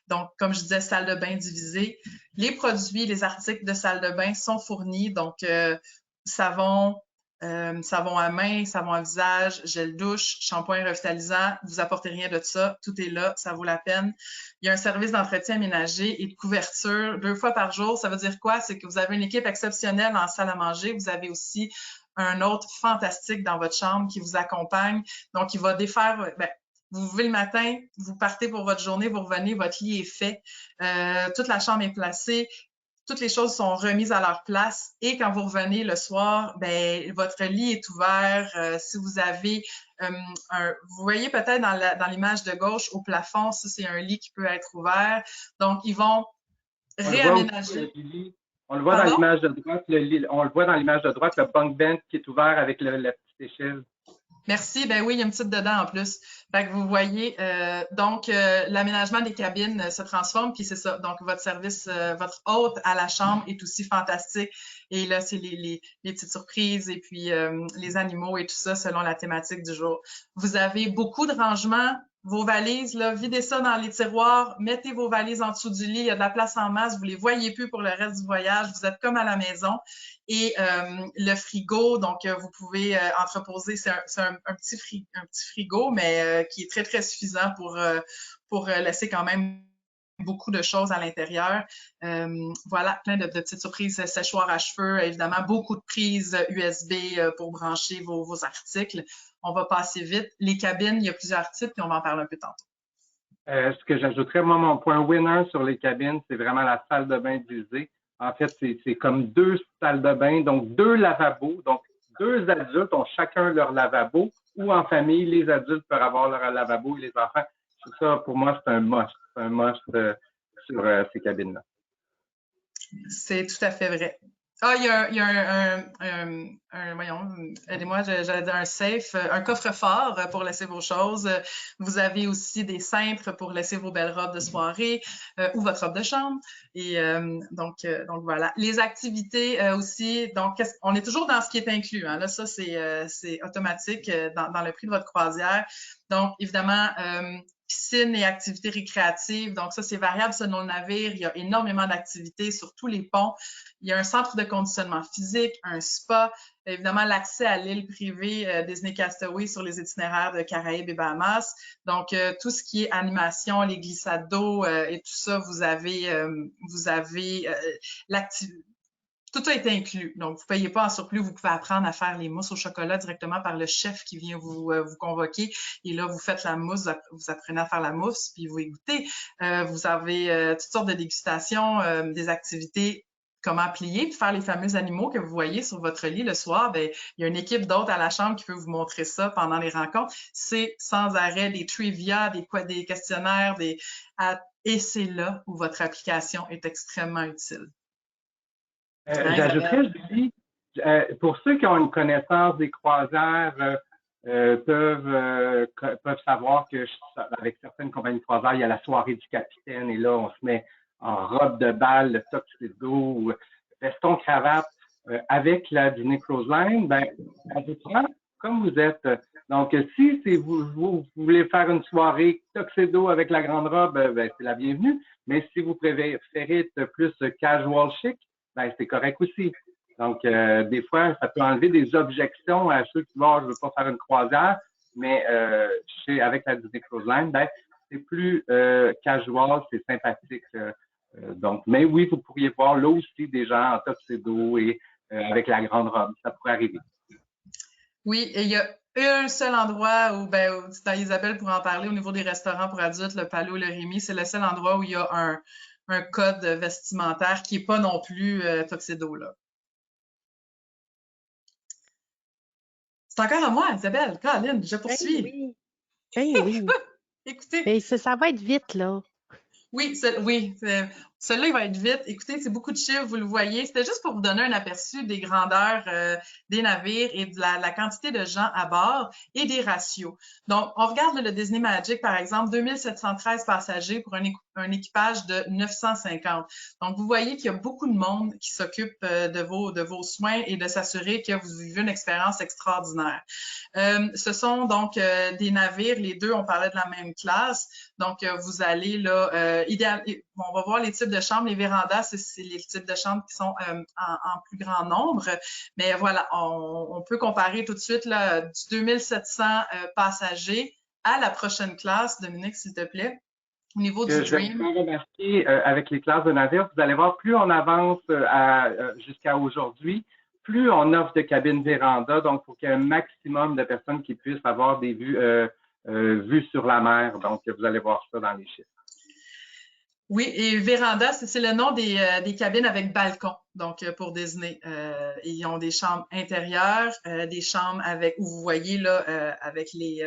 donc, comme je disais, salle de bain divisée. Les produits, les articles de salle de bain sont fournis. Donc, savon à main, savon à visage, gel douche, shampoing revitalisant. Vous apportez rien de ça. Tout est là. Ça vaut la peine. Il y a un service d'entretien ménager et de couverture 2 fois par jour. Ça veut dire quoi? C'est que vous avez une équipe exceptionnelle en salle à manger. Vous avez aussi un autre fantastique dans votre chambre qui vous accompagne. Donc, il va défaire... vous vivez le matin, vous partez pour votre journée, vous revenez, votre lit est fait. Toute la chambre est placée. Toutes les choses sont remises à leur place et quand vous revenez le soir, ben votre lit est ouvert. Si vous avez vous voyez peut-être dans l'image de gauche au plafond, ça c'est un lit qui peut être ouvert. Donc ils vont réaménager. On le voit dans l'image de droite, on le voit dans l'image de droite, le bunk bench qui est ouvert avec la petite échelle. Merci. Ben oui, il y a une petite dedans en plus. Fait que vous voyez, donc l'aménagement des cabines se transforme, puis c'est ça. Donc votre service, votre hôte à la chambre est aussi fantastique. Et là, c'est les petites surprises et puis les animaux et tout ça selon la thématique du jour. Vous avez beaucoup de rangements vos valises, là, videz ça dans les tiroirs, mettez vos valises en dessous du lit, il y a de la place en masse, vous les voyez plus pour le reste du voyage, vous êtes comme à la maison. Et le frigo, donc vous pouvez entreposer, c'est un petit frigo, mais qui est très, très suffisant pour laisser quand même beaucoup de choses à l'intérieur. Voilà, plein de petites surprises, séchoir à cheveux, évidemment, beaucoup de prises USB pour brancher vos articles. On va passer vite. Les cabines, il y a plusieurs types, puis on va en parler un peu tantôt. Ce que j'ajouterais, moi, mon point winner sur les cabines, c'est vraiment la salle de bain d'usée. En fait, c'est comme 2 salles de bain, donc 2 lavabos. Donc, 2 adultes ont chacun leur lavabo, ou en famille, les adultes peuvent avoir leur lavabo et les enfants. Ça, pour moi, c'est un must. C'est un must sur ces cabines-là. C'est tout à fait vrai. Ah, il y a voyons, aidez-moi, j'allais dire un safe, un coffre-fort pour laisser vos choses. Vous avez aussi des cintres pour laisser vos belles robes de soirée ou votre robe de chambre. Et donc voilà. Les activités aussi, donc on est toujours dans ce qui est inclus. Hein. Là, ça, c'est automatique dans le prix de votre croisière. Donc, évidemment, piscine et activités récréatives. Donc, ça, c'est variable selon le navire. Il y a énormément d'activités sur tous les ponts. Il y a un centre de conditionnement physique, un spa, évidemment, l'accès à l'île privée Disney Castaway sur les itinéraires de Caraïbes et Bahamas. Donc, tout ce qui est animation, les glissades d'eau et tout ça, vous avez l'activité. Tout a été inclus. Donc, vous ne payez pas en surplus. Vous pouvez apprendre à faire les mousses au chocolat directement par le chef qui vient vous convoquer. Et là, vous faites la mousse, vous apprenez à faire la mousse, puis vous y goûtez. Vous avez toutes sortes de dégustations, des activités, comment plier, puis faire les fameux animaux que vous voyez sur votre lit le soir. Bien, il y a une équipe d'autres à la chambre qui peut vous montrer ça pendant les rencontres. C'est sans arrêt des trivia, des questionnaires, et c'est là où votre application est extrêmement utile. J'ajouterais, Julie, pour ceux qui ont une connaissance des croisières, peuvent savoir que avec certaines compagnies de croisières, il y a la soirée du capitaine et là, on se met en robe de bal, le tuxedo ou veston cravate. Avec la Disney Cruise Line, ben, ça comme vous êtes. Donc, si vous voulez faire une soirée tuxedo avec la grande robe, ben, c'est la bienvenue. Mais si vous préférez être plus casual chic, ben, c'est correct aussi. Donc, des fois, ça peut enlever des objections à ceux qui vont, je veux pas faire une croisière, mais avec la Disney Cruise Line, ben, c'est plus casual, c'est sympathique. Donc, mais oui, vous pourriez voir là aussi des gens en tuxedo et avec la grande robe, ça pourrait arriver. Oui, et il y a un seul endroit où, Isabelle pourra en parler au niveau des restaurants pour adultes, le Palo, le Rémi, c'est le seul endroit où il y a un code vestimentaire qui n'est pas non plus tuxedo, là. C'est encore à moi, Isabelle. Caroline, je poursuis. Ben oui. Écoutez. Mais ça va être vite, là. Oui, celui-là, il va être vite. Écoutez, c'est beaucoup de chiffres, vous le voyez. C'était juste pour vous donner un aperçu des grandeurs des navires et de la quantité de gens à bord et des ratios. Donc, on regarde le Disney Magic, par exemple, 2713 passagers pour un équipage de 950. Donc, vous voyez qu'il y a beaucoup de monde qui s'occupe de vos soins et de s'assurer que vous vivez une expérience extraordinaire. Ce sont donc des navires, les deux, on parlait de la même classe. Donc, vous allez là, on va voir les types de chambres. Les vérandas, c'est les types de chambres qui sont en plus grand nombre. Mais voilà, on peut comparer tout de suite là, du 2700 passagers à la prochaine classe. Dominique, s'il te plaît. Au niveau du Dream. Je vais remarquer avec les classes de navires, vous allez voir, plus on avance jusqu'à aujourd'hui, plus on offre de cabines véranda. Donc, il faut qu'il y ait un maximum de personnes qui puissent avoir des vues sur la mer. Donc, vous allez voir ça dans les chiffres. Oui, et véranda, c'est le nom des cabines avec balcon, donc pour Disney. Ils ont des chambres intérieures, des chambres où vous voyez là avec les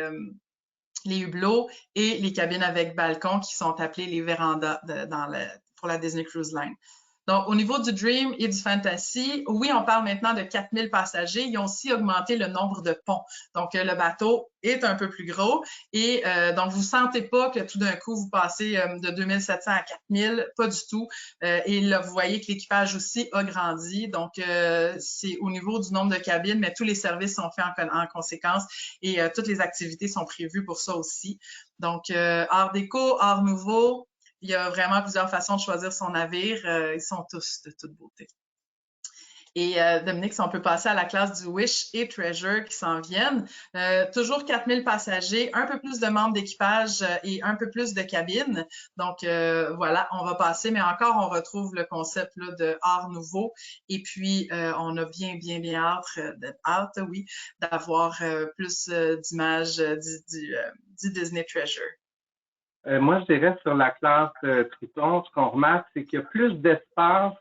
hublots et les cabines avec balcon qui sont appelées les vérandas pour la Disney Cruise Line. Donc, au niveau du Dream et du Fantasy, oui, on parle maintenant de 4000 passagers. Ils ont aussi augmenté le nombre de ponts. Donc, le bateau est un peu plus gros et donc, vous ne sentez pas que tout d'un coup, vous passez de 2700 à 4000, pas du tout. Et là, vous voyez que l'équipage aussi a grandi. Donc, c'est au niveau du nombre de cabines, mais tous les services sont faits en conséquence et toutes les activités sont prévues pour ça aussi. Donc, art déco, art nouveau, il y a vraiment plusieurs façons de choisir son navire. Ils sont tous de toute beauté. Et Dominique, si on peut passer à la classe du Wish et Treasure qui s'en viennent. Toujours 4000 passagers, un peu plus de membres d'équipage et un peu plus de cabines. Donc, voilà, on va passer, mais encore, on retrouve le concept là, de art nouveau. Et puis, on a bien hâte, oui, d'avoir plus d'images du Disney Treasure. Moi, je dirais sur la classe Triton, ce qu'on remarque, c'est qu'il y a plus d'espace,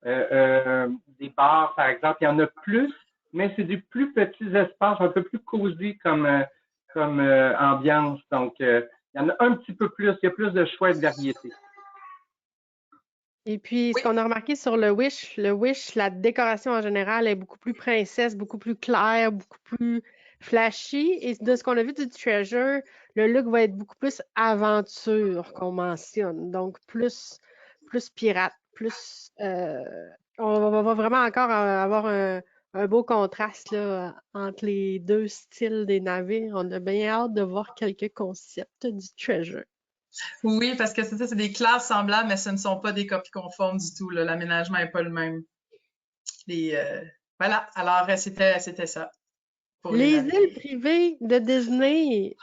des bars, par exemple. Il y en a plus, mais c'est des plus petits espaces, un peu plus cosy comme ambiance. Donc, il y en a un petit peu plus, il y a plus de choix et de variété. Et puis, ce qu'on a remarqué sur le Wish, la décoration en général est beaucoup plus princesse, beaucoup plus claire, beaucoup plus flashy. Et de ce qu'on a vu du Treasure, le look va être beaucoup plus aventure qu'on mentionne. Donc, plus pirate, plus... on va vraiment encore avoir un beau contraste là, entre les deux styles des navires. On a bien hâte de voir quelques concepts du Treasure. Oui, parce que c'est des classes semblables, mais ce ne sont pas des copies conformes du tout. L'aménagement n'est pas le même. Voilà, alors c'était ça. Pour les îles privées de Disney,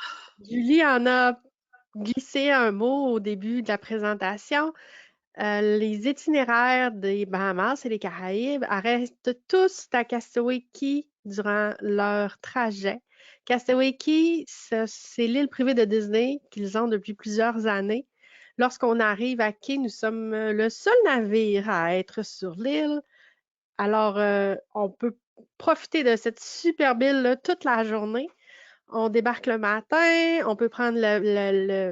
Julie en a glissé un mot au début de la présentation. Les itinéraires des Bahamas et des Caraïbes arrêtent tous à Castaway Cay durant leur trajet. Castaway Cay, c'est l'île privée de Disney qu'ils ont depuis plusieurs années. Lorsqu'on arrive à Cay, nous sommes le seul navire à être sur l'île. Alors, on peut profiter de cette superbe île toute la journée. On débarque le matin, on peut prendre le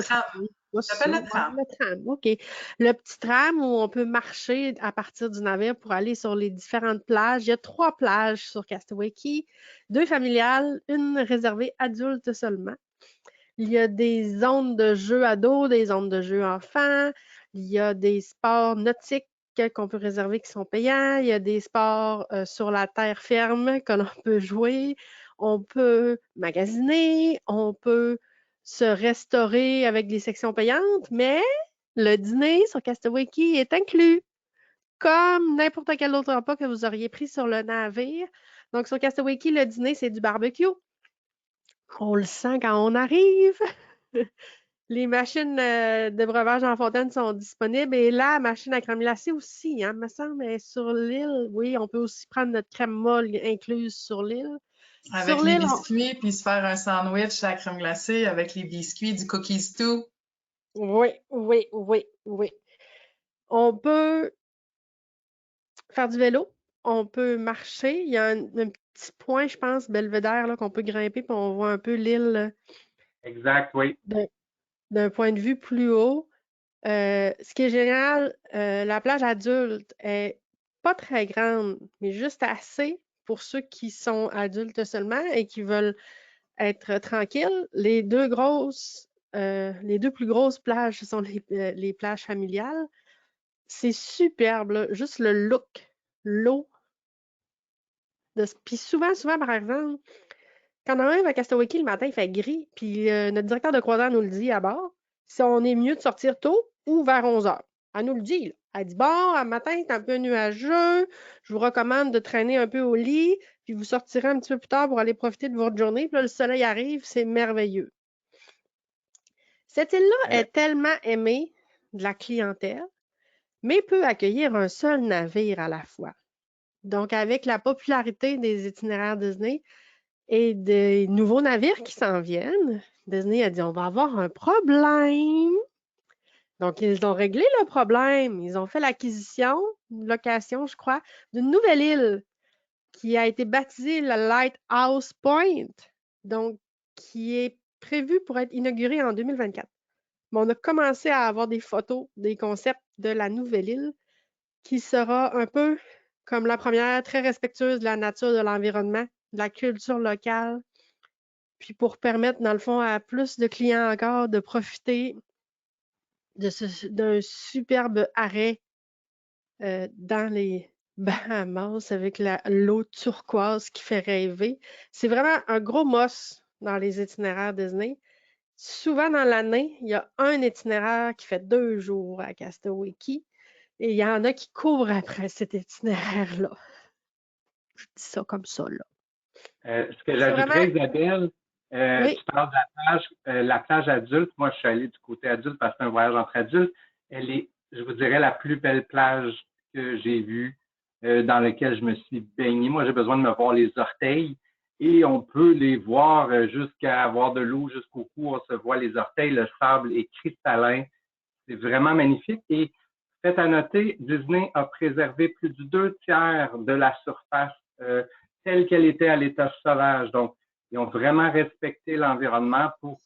tram. J'appelle le tram. Le tram, OK. Le petit tram où on peut marcher à partir du navire pour aller sur les différentes plages. Il y a 3 plages sur Castaway Cay, 2 familiales, une réservée adultes seulement. Il y a des zones de jeux ados, des zones de jeux enfants. Il y a des sports nautiques qu'on peut réserver qui sont payants. Il y a des sports sur la terre ferme que l'on peut jouer. On peut magasiner. On peut se restaurer avec des sections payantes, mais le dîner sur Castaway Cay est inclus, comme n'importe quel autre repas que vous auriez pris sur le navire. Donc, sur Castaway Cay, le dîner, c'est du barbecue. On le sent quand on arrive. Les machines de breuvage en fontaine sont disponibles et la machine à crème glacée aussi, hein, me semble, est sur l'île. Oui, on peut aussi prendre notre crème molle incluse sur l'île. Avec les biscuits, puis se faire un sandwich à la crème glacée avec les biscuits, du cookies too. Oui. On peut faire du vélo, on peut marcher. Il y a un petit point, je pense, belvédère, là, qu'on peut grimper, puis on voit un peu l'île. Exact, oui. D'un point de vue plus haut. Ce qui est génial, la plage adulte est pas très grande, mais juste assez pour ceux qui sont adultes seulement et qui veulent être tranquilles. Les deux plus grosses plages sont les plages familiales. C'est superbe, là. Juste le look, l'eau. Puis souvent, par exemple, quand on arrive à Castaway Cay le matin, il fait gris, puis notre directeur de croisière nous le dit à bord, si on est mieux de sortir tôt ou vers 11 h. Elle nous le dit, là. Elle dit, bon, à matin, c'est un peu nuageux, je vous recommande de traîner un peu au lit, puis vous sortirez un petit peu plus tard pour aller profiter de votre journée, puis là, le soleil arrive, c'est merveilleux. Cette île-là est tellement aimée de la clientèle, mais peut accueillir un seul navire à la fois. Donc, avec la popularité des itinéraires Disney, et des nouveaux navires qui s'en viennent, Disney a dit, on va avoir un problème. Donc, ils ont réglé le problème. Ils ont fait l'acquisition, une location, je crois, d'une nouvelle île qui a été baptisée la Lighthouse Point, donc qui est prévue pour être inaugurée en 2024. Mais on a commencé à avoir des photos, des concepts de la nouvelle île qui sera un peu comme la première, très respectueuse de la nature, de l'environnement, de la culture locale, puis pour permettre, dans le fond, à plus de clients encore de profiter d'un superbe arrêt dans les Bahamas avec l'eau turquoise qui fait rêver. C'est vraiment un gros must dans les itinéraires Disney. Souvent dans l'année, il y a un itinéraire qui fait 2 jours à Castaway Cay et il y en a qui courent après cet itinéraire-là. Je dis ça comme ça, là. Ce que C'est j'ajouterais, vraiment... Isabelle, Oui, tu parles de la plage adulte. Moi, je suis allé du côté adulte parce que c'est un voyage entre adultes. Elle est, je vous dirais, la plus belle plage que j'ai vue, dans laquelle je me suis baigné. Moi, j'ai besoin de me voir les orteils et on peut les voir jusqu'à avoir de l'eau jusqu'au cou. On se voit les orteils, le sable est cristallin. C'est vraiment magnifique. Et fait à noter, Disney a préservé plus du 2/3 de la surface telle qu'elle était à l'état sauvage. Donc, ils ont vraiment respecté l'environnement pour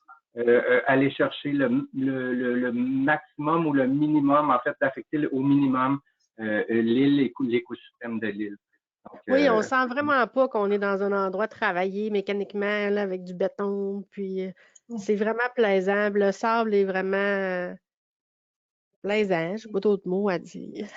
aller chercher le maximum ou le minimum, en fait, d'affecter au minimum l'île et l'écosystème de l'île. oui, on sent vraiment pas qu'on est dans un endroit travaillé mécaniquement là, avec du béton, puis c'est vraiment plaisant. Le sable est vraiment plaisant, je n'ai pas d'autres mots à dire.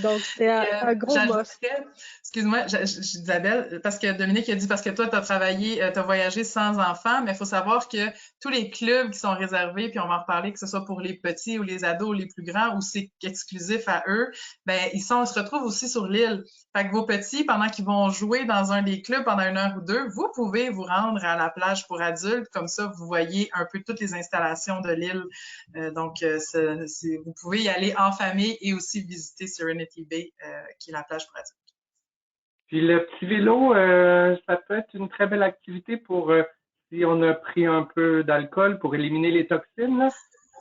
Donc, c'est un gros must. J'ajouterais, excuse-moi, Isabelle, parce que Dominique a dit, parce que toi, tu as travaillé, tu as voyagé sans enfants, mais il faut savoir que tous les clubs qui sont réservés, puis on va en reparler, que ce soit pour les petits ou les ados ou les plus grands, ou c'est exclusif à eux, ben ils se retrouvent aussi sur l'île. Fait que vos petits, pendant qu'ils vont jouer dans un des clubs pendant 1 heure ou 2, vous pouvez vous rendre à la plage pour adultes, comme ça, vous voyez un peu toutes les installations de l'île. Donc, vous pouvez y aller en famille et aussi visiter Serenity Bay, qui est la plage pour adultes. Puis le petit vélo, ça peut être une très belle activité pour si on a pris un peu d'alcool pour éliminer les toxines. Là.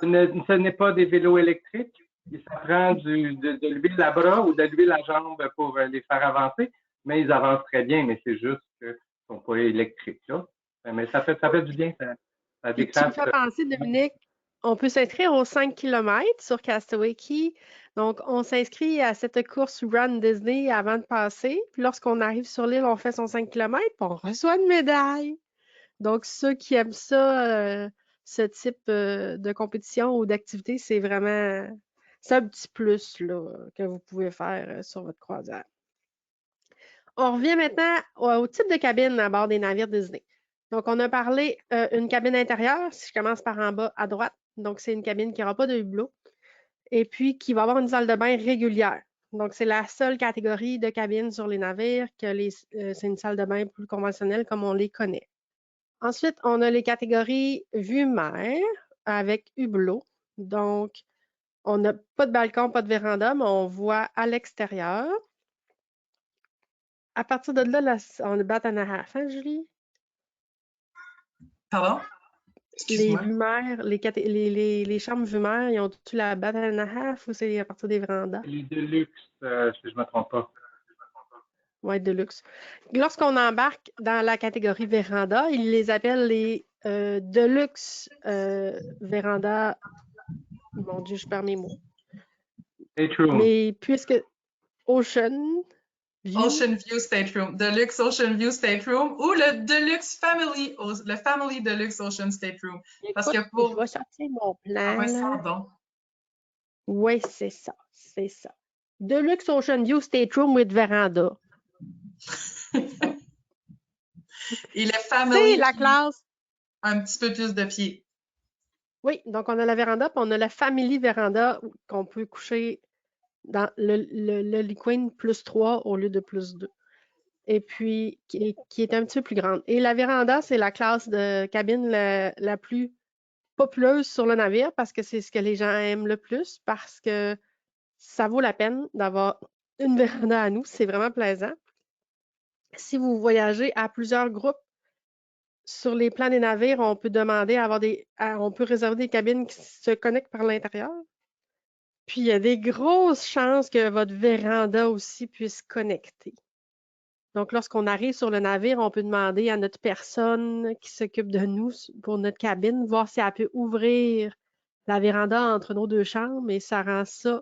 Ce n'est pas des vélos électriques. Et ça prend de l'huile à bras ou de l'huile à jambes pour les faire avancer, mais ils avancent très bien, mais c'est juste qu'ils ne sont pas électriques. Là. Mais ça fait du bien. Ça Puis tu me fais penser, Dominique, on peut s'inscrire aux 5 km sur Castaway Cay. Donc, on s'inscrit à cette course Run Disney avant de passer. Puis lorsqu'on arrive sur l'île, on fait son 5 km, puis on reçoit une médaille. Donc, ceux qui aiment ça, ce type de compétition ou d'activité, c'est vraiment un petit plus là, que vous pouvez faire sur votre croisière. On revient maintenant au type de cabine à bord des navires Disney. Donc, on a parlé une cabine intérieure, si je commence par en bas à droite. Donc, c'est une cabine qui n'aura pas de hublot et puis qui va avoir une salle de bain régulière. Donc, c'est la seule catégorie de cabine sur les navires que c'est une salle de bain plus conventionnelle comme on les connaît. Ensuite, on a les catégories vue mer avec hublot. Donc, on n'a pas de balcon, pas de véranda, mais on voit à l'extérieur. À partir de là, on est bat and a half, hein, Julie? Pardon? Les vues mer, les chambres vues mer, ils ont-tu la bat and a half ou c'est à partir des vérandas? Les Deluxe, si je ne me trompe pas. Oui, Deluxe. Lorsqu'on embarque dans la catégorie véranda, ils les appellent les Deluxe véranda. Mon Dieu, je perds mes mots. Stateroom. Mais puisque Ocean View. Ocean View Stateroom, Deluxe Ocean View Stateroom ou le Deluxe Family, le Family Deluxe Ocean Stateroom. Parce que je vais sortir mon plan. Oui, c'est ça, c'est ça. Deluxe Ocean View Stateroom with Veranda. Et le Family, c'est la classe. Un petit peu plus de pieds. Oui, donc on a la véranda, puis on a la Family Veranda qu'on peut coucher dans le Liquine +3 au lieu de +2. Et puis, qui est un petit peu plus grande. Et la véranda, c'est la classe de cabine la plus populeuse sur le navire parce que c'est ce que les gens aiment le plus, parce que ça vaut la peine d'avoir une véranda à nous. C'est vraiment plaisant. Si vous voyagez à plusieurs groupes, sur les plans des navires, on peut demander à avoir on peut réserver des cabines qui se connectent par l'intérieur. Puis, il y a des grosses chances que votre véranda aussi puisse connecter. Donc, lorsqu'on arrive sur le navire, on peut demander à notre personne qui s'occupe de nous pour notre cabine, voir si elle peut ouvrir la véranda entre nos deux chambres et ça rend ça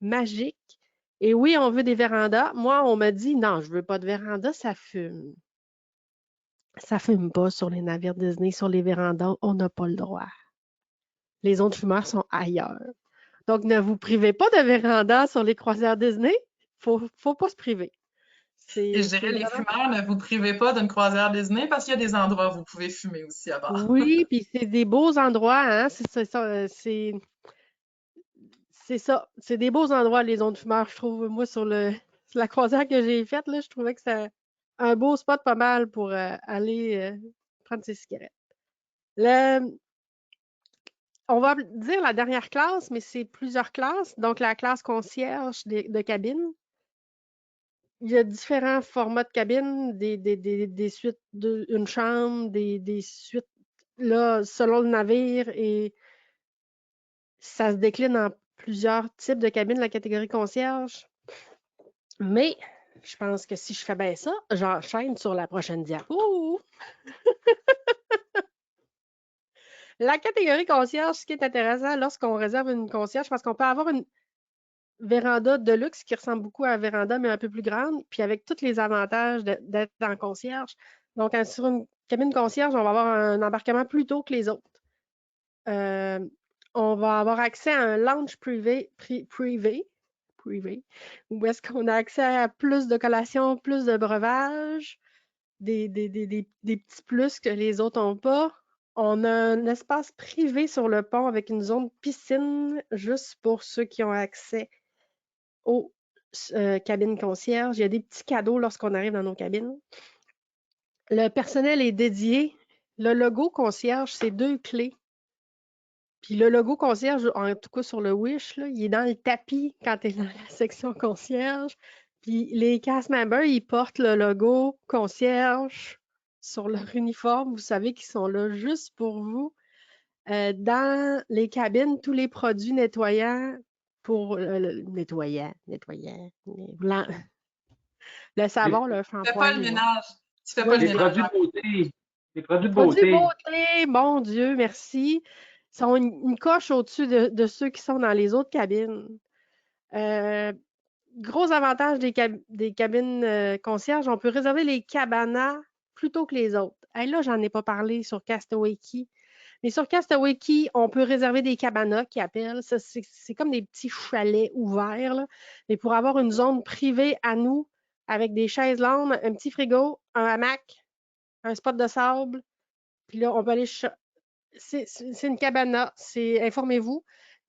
magique. Et oui, on veut des vérandas. Moi, on m'a dit, non, je veux pas de véranda, ça fume. Ça fume pas sur les navires Disney, sur les vérandas, on n'a pas le droit. Les autres fumeurs sont ailleurs. Donc, ne vous privez pas de véranda sur les croisières Disney. Faut pas se priver. Et je dirais, les fumeurs, ne vous privez pas d'une croisière Disney parce qu'il y a des endroits où vous pouvez fumer aussi à bord. Oui, puis c'est des beaux endroits, hein? C'est ça. C'est des beaux endroits, les zones fumeurs, je trouve. Moi, sur la croisière que j'ai faite, là, je trouvais que c'est un beau spot pas mal pour aller prendre ses cigarettes. On va dire la dernière classe, mais c'est plusieurs classes. Donc, la classe concierge de cabine. Il y a différents formats de cabine, des suites d'une chambre, des suites là, selon le navire, et ça se décline en plusieurs types de cabines, la catégorie concierge. Mais je pense que si je fais bien ça, j'enchaîne sur la prochaine diapo. La catégorie concierge, ce qui est intéressant lorsqu'on réserve une concierge, parce qu'on peut avoir une véranda de luxe qui ressemble beaucoup à la véranda, mais un peu plus grande, puis avec tous les avantages d'être en concierge. Donc, sur une cabine concierge, on va avoir un embarquement plus tôt que les autres. On va avoir accès à un lounge privé où est-ce qu'on a accès à plus de collations, plus de breuvages, des petits plus que les autres n'ont pas. On a un espace privé sur le pont avec une zone piscine juste pour ceux qui ont accès aux cabines concierges. Il y a des petits cadeaux lorsqu'on arrive dans nos cabines. Le personnel est dédié. Le logo concierge, c'est 2 clés. Puis le logo concierge, en tout cas sur le Wish, là, il est dans le tapis quand tu es dans la section concierge. Puis les cast members, ils portent le logo concierge sur leur uniforme. Vous savez qu'ils sont là juste pour vous. Dans les cabines, tous les produits nettoyants pour le savon, le Tu fais shampoing. pas le ménage. Tu fais pas le Les ménage. produits de beauté. Les produits de Produits beauté. beauté, mon Dieu, merci. Ils sont une coche au-dessus de ceux qui sont dans les autres cabines. Gros avantage des cabines concierges, on peut réserver les cabanas plus tôt que les autres. Hey, là, j'en ai pas parlé sur Castaway Cay. Mais sur Castaway Cay, on peut réserver des cabanas qui appellent. Ça, c'est comme des petits chalets ouverts, là. Mais pour avoir une zone privée à nous, avec des chaises longues, un petit frigo, un hamac, un spot de sable. Puis là, on peut aller... C'est une cabana. Informez-vous.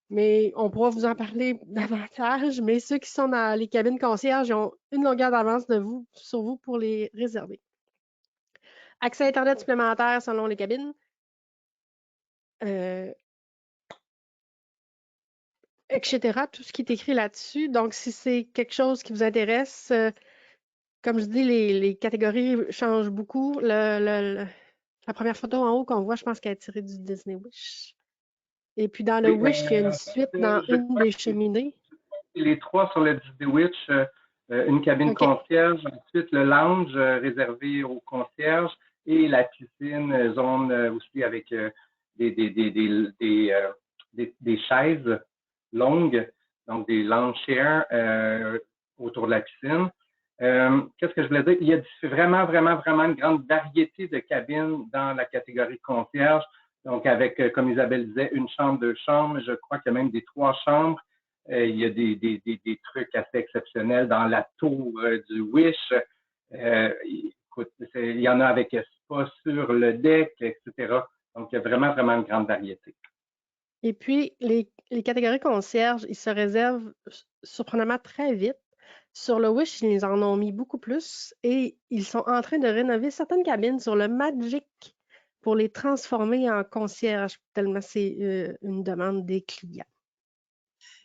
Mais on pourra vous en parler davantage. Mais ceux qui sont dans les cabines concierges, ils ont une longueur d'avance sur vous pour les réserver. Accès à Internet supplémentaire selon les cabines. Etc. Tout ce qui est écrit là-dessus. Donc, si c'est quelque chose qui vous intéresse, comme je dis, les catégories changent beaucoup. La première photo en haut qu'on voit, je pense qu'elle est tirée du Disney Wish. Et puis dans le Wish, il y a une suite dans une des cheminées. Les 3 sur le Disney Wish, une cabine concierge, ensuite le lounge réservé aux concierges et la piscine, zone aussi avec des chaises longues, donc des lounge chairs autour de la piscine. Qu'est-ce que je voulais dire? Il y a vraiment une grande variété de cabines dans la catégorie concierge. Donc, avec, comme Isabelle disait, une chambre, 2 chambres. Je crois qu'il y a même des 3 chambres. Il y a des trucs assez exceptionnels dans la tour du Wish. Écoute, il y en a avec spa sur le deck, etc. Donc, il y a vraiment une grande variété. Et puis, les catégories concierges, ils se réservent surprenamment très vite. Sur le Wish, ils en ont mis beaucoup plus et ils sont en train de rénover certaines cabines sur le Magic pour les transformer en concierge, tellement c'est une demande des clients.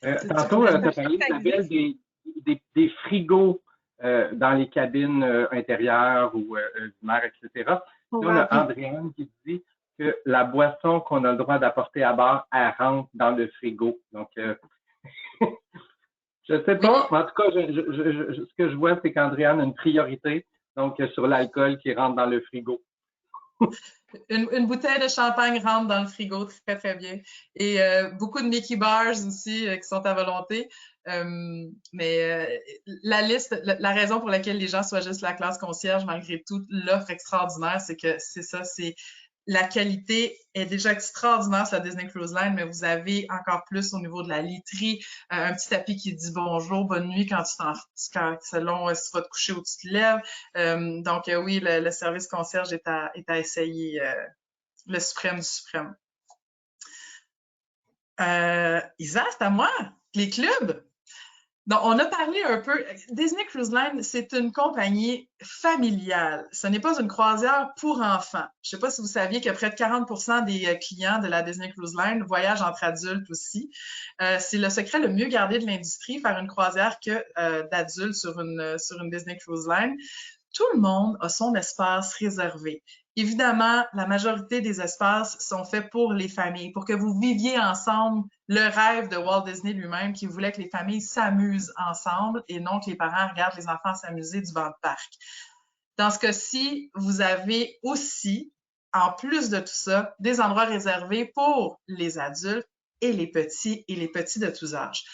Tantôt, tu as parlé, Isabelle, des frigos dans les cabines intérieures ou mer, etc. Là, on a Andréane qui dit que la boisson qu'on a le droit d'apporter à bord, elle rentre dans le frigo. Donc, je ne sais pas, mais en tout cas, ce que je vois, c'est qu'Andréane a une priorité donc sur l'alcool qui rentre dans le frigo. Une bouteille de champagne rentre dans le frigo, très, très bien. Et beaucoup de Mickey Bars aussi qui sont à volonté. La liste, la raison pour laquelle les gens choisissent la classe concierge, malgré toute l'offre extraordinaire, c'est que c'est ça, c'est la qualité est déjà extraordinaire sur la Disney Cruise Line, mais vous avez encore plus au niveau de la literie, un petit tapis qui dit bonjour, bonne nuit quand selon si tu vas te coucher ou tu te lèves. Donc oui, le service concierge est à essayer, le suprême du suprême. Isa, c'est à moi. Les clubs. Donc, on a parlé un peu. Disney Cruise Line, c'est une compagnie familiale. Ce n'est pas une croisière pour enfants. Je ne sais pas si vous saviez que près de 40% des clients de la Disney Cruise Line voyagent entre adultes aussi. C'est le secret le mieux gardé de l'industrie, faire une croisière que d'adultes sur une Disney Cruise Line. Tout le monde a son espace réservé. Évidemment, la majorité des espaces sont faits pour les familles, pour que vous viviez ensemble le rêve de Walt Disney lui-même qui voulait que les familles s'amusent ensemble et non que les parents regardent les enfants s'amuser du banc de parc. Dans ce cas-ci, vous avez aussi, en plus de tout ça, des endroits réservés pour les adultes et les petits de tous âges.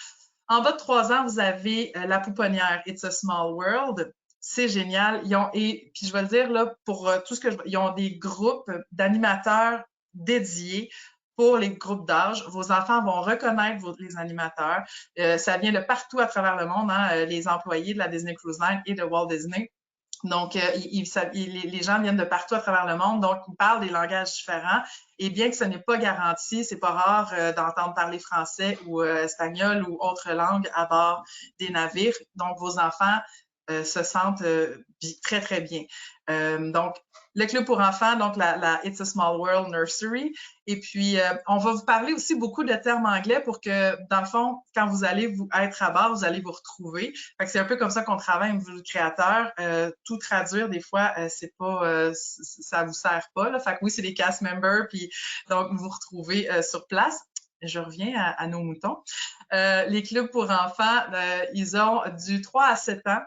En bas de 3 ans, vous avez la pouponnière It's a Small World. C'est génial. Puis je vais le dire là, pour tout ce que ils ont des groupes d'animateurs dédiés pour les groupes d'âge. Vos enfants vont reconnaître les animateurs. Ça vient de partout à travers le monde, hein, les employés de la Disney Cruise Line et de Walt Disney. Donc, les gens viennent de partout à travers le monde, donc ils parlent des langages différents. Et bien que ce n'est pas garanti, c'est pas rare d'entendre parler français ou espagnol ou autre langue à bord des navires. Donc, vos enfants se sentent très, très bien. Donc, le club pour enfants, donc la It's a Small World Nursery. Et puis, on va vous parler aussi beaucoup de termes anglais pour que, dans le fond, quand vous allez être à bord, vous allez vous retrouver. Fait que c'est un peu comme ça qu'on travaille, vous, créateurs. Tout traduire, des fois, c'est pas, ça vous sert pas, là. Fait que oui, c'est des cast members, puis donc, vous vous retrouvez sur place. Je reviens à nos moutons. Les clubs pour enfants, ils ont du 3 à 7 ans.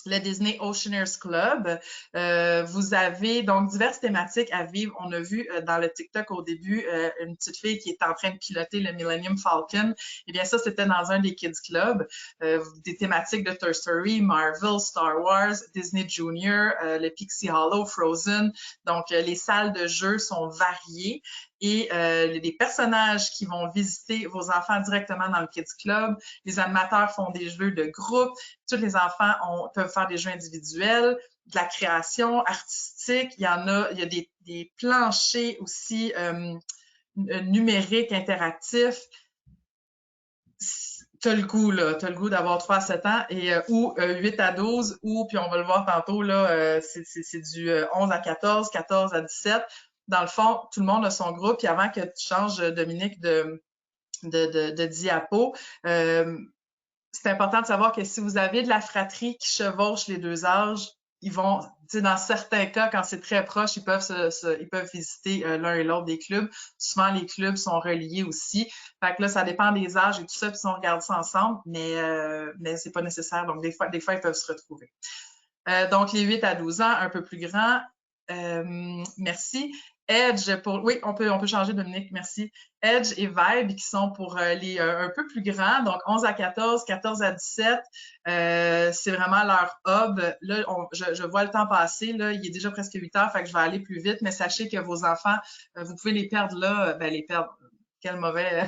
Le Disney Oceaneers Club. Vous avez donc diverses thématiques à vivre. On a vu dans le TikTok au début une petite fille qui est en train de piloter le Millennium Falcon. Eh bien, ça, c'était dans un des Kids Club. Des thématiques de Toy Story, Marvel, Star Wars, Disney Junior, le Pixie Hollow, Frozen. Donc, les salles de jeux sont variées. Et les personnages qui vont visiter vos enfants directement dans le Kids Club. Les animateurs font des jeux de groupe. Tous les enfants peuvent faire des jeux individuels, de la création artistique. Il y a des planchers aussi numériques, interactifs. T'as le goût, là. T'as le goût d'avoir 3 à 7 ans ou 8 à 12 ou, puis on va le voir tantôt, là, c'est du 11 à 14, 14 à 17. Dans le fond, tout le monde a son groupe. Puis avant que tu changes, Dominique, de diapo, c'est important de savoir que si vous avez de la fratrie qui chevauche les deux âges, ils vont, tu sais, dans certains cas, quand c'est très proche, ils peuvent visiter l'un et l'autre des clubs. Souvent, les clubs sont reliés aussi. Fait que là, ça dépend des âges et tout ça, puis on regarde ça ensemble, mais c'est pas nécessaire. Donc, des fois, ils peuvent se retrouver. Donc, les 8 à 12 ans, un peu plus grands. Merci. Edge oui, on peut changer, Dominique, merci. Edge et Vibe qui sont pour les un peu plus grands, donc 11 à 14, 14 à 17, c'est vraiment leur hub. Là, je vois le temps passer, là, il est déjà presque 8 heures, fait que je vais aller plus vite, mais sachez que vos enfants, vous pouvez les perdre là, les perdre. Quel mauvais,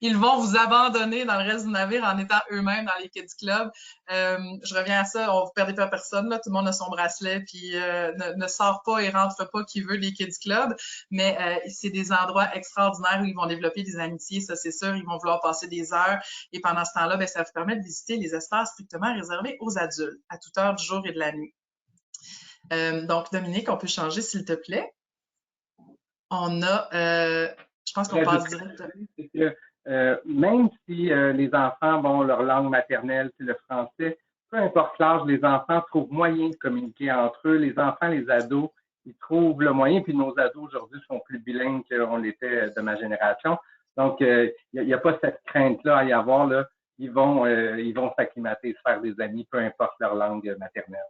ils vont vous abandonner dans le reste du navire en étant eux-mêmes dans les Kids Club. Je reviens à ça, on ne perdez pas personne, là, tout le monde a son bracelet, puis ne sort pas et rentre pas qui veut des Kids Club, mais c'est des endroits extraordinaires où ils vont développer des amitiés, ça c'est sûr, ils vont vouloir passer des heures, et pendant ce temps-là, ça vous permet de visiter les espaces strictement réservés aux adultes, à toute heure du jour et de la nuit. Donc, Dominique, on peut changer, s'il te plaît. On a... je pense qu'on passe direct. C'est que même si les enfants, leur langue maternelle, c'est le français, peu importe l'âge, les enfants trouvent moyen de communiquer entre eux. Les enfants, les ados, ils trouvent le moyen. Puis nos ados aujourd'hui sont plus bilingues qu'on l'était de ma génération. Donc, il n'y a pas cette crainte-là à y avoir, là. Ils vont s'acclimater, se faire des amis, peu importe leur langue maternelle.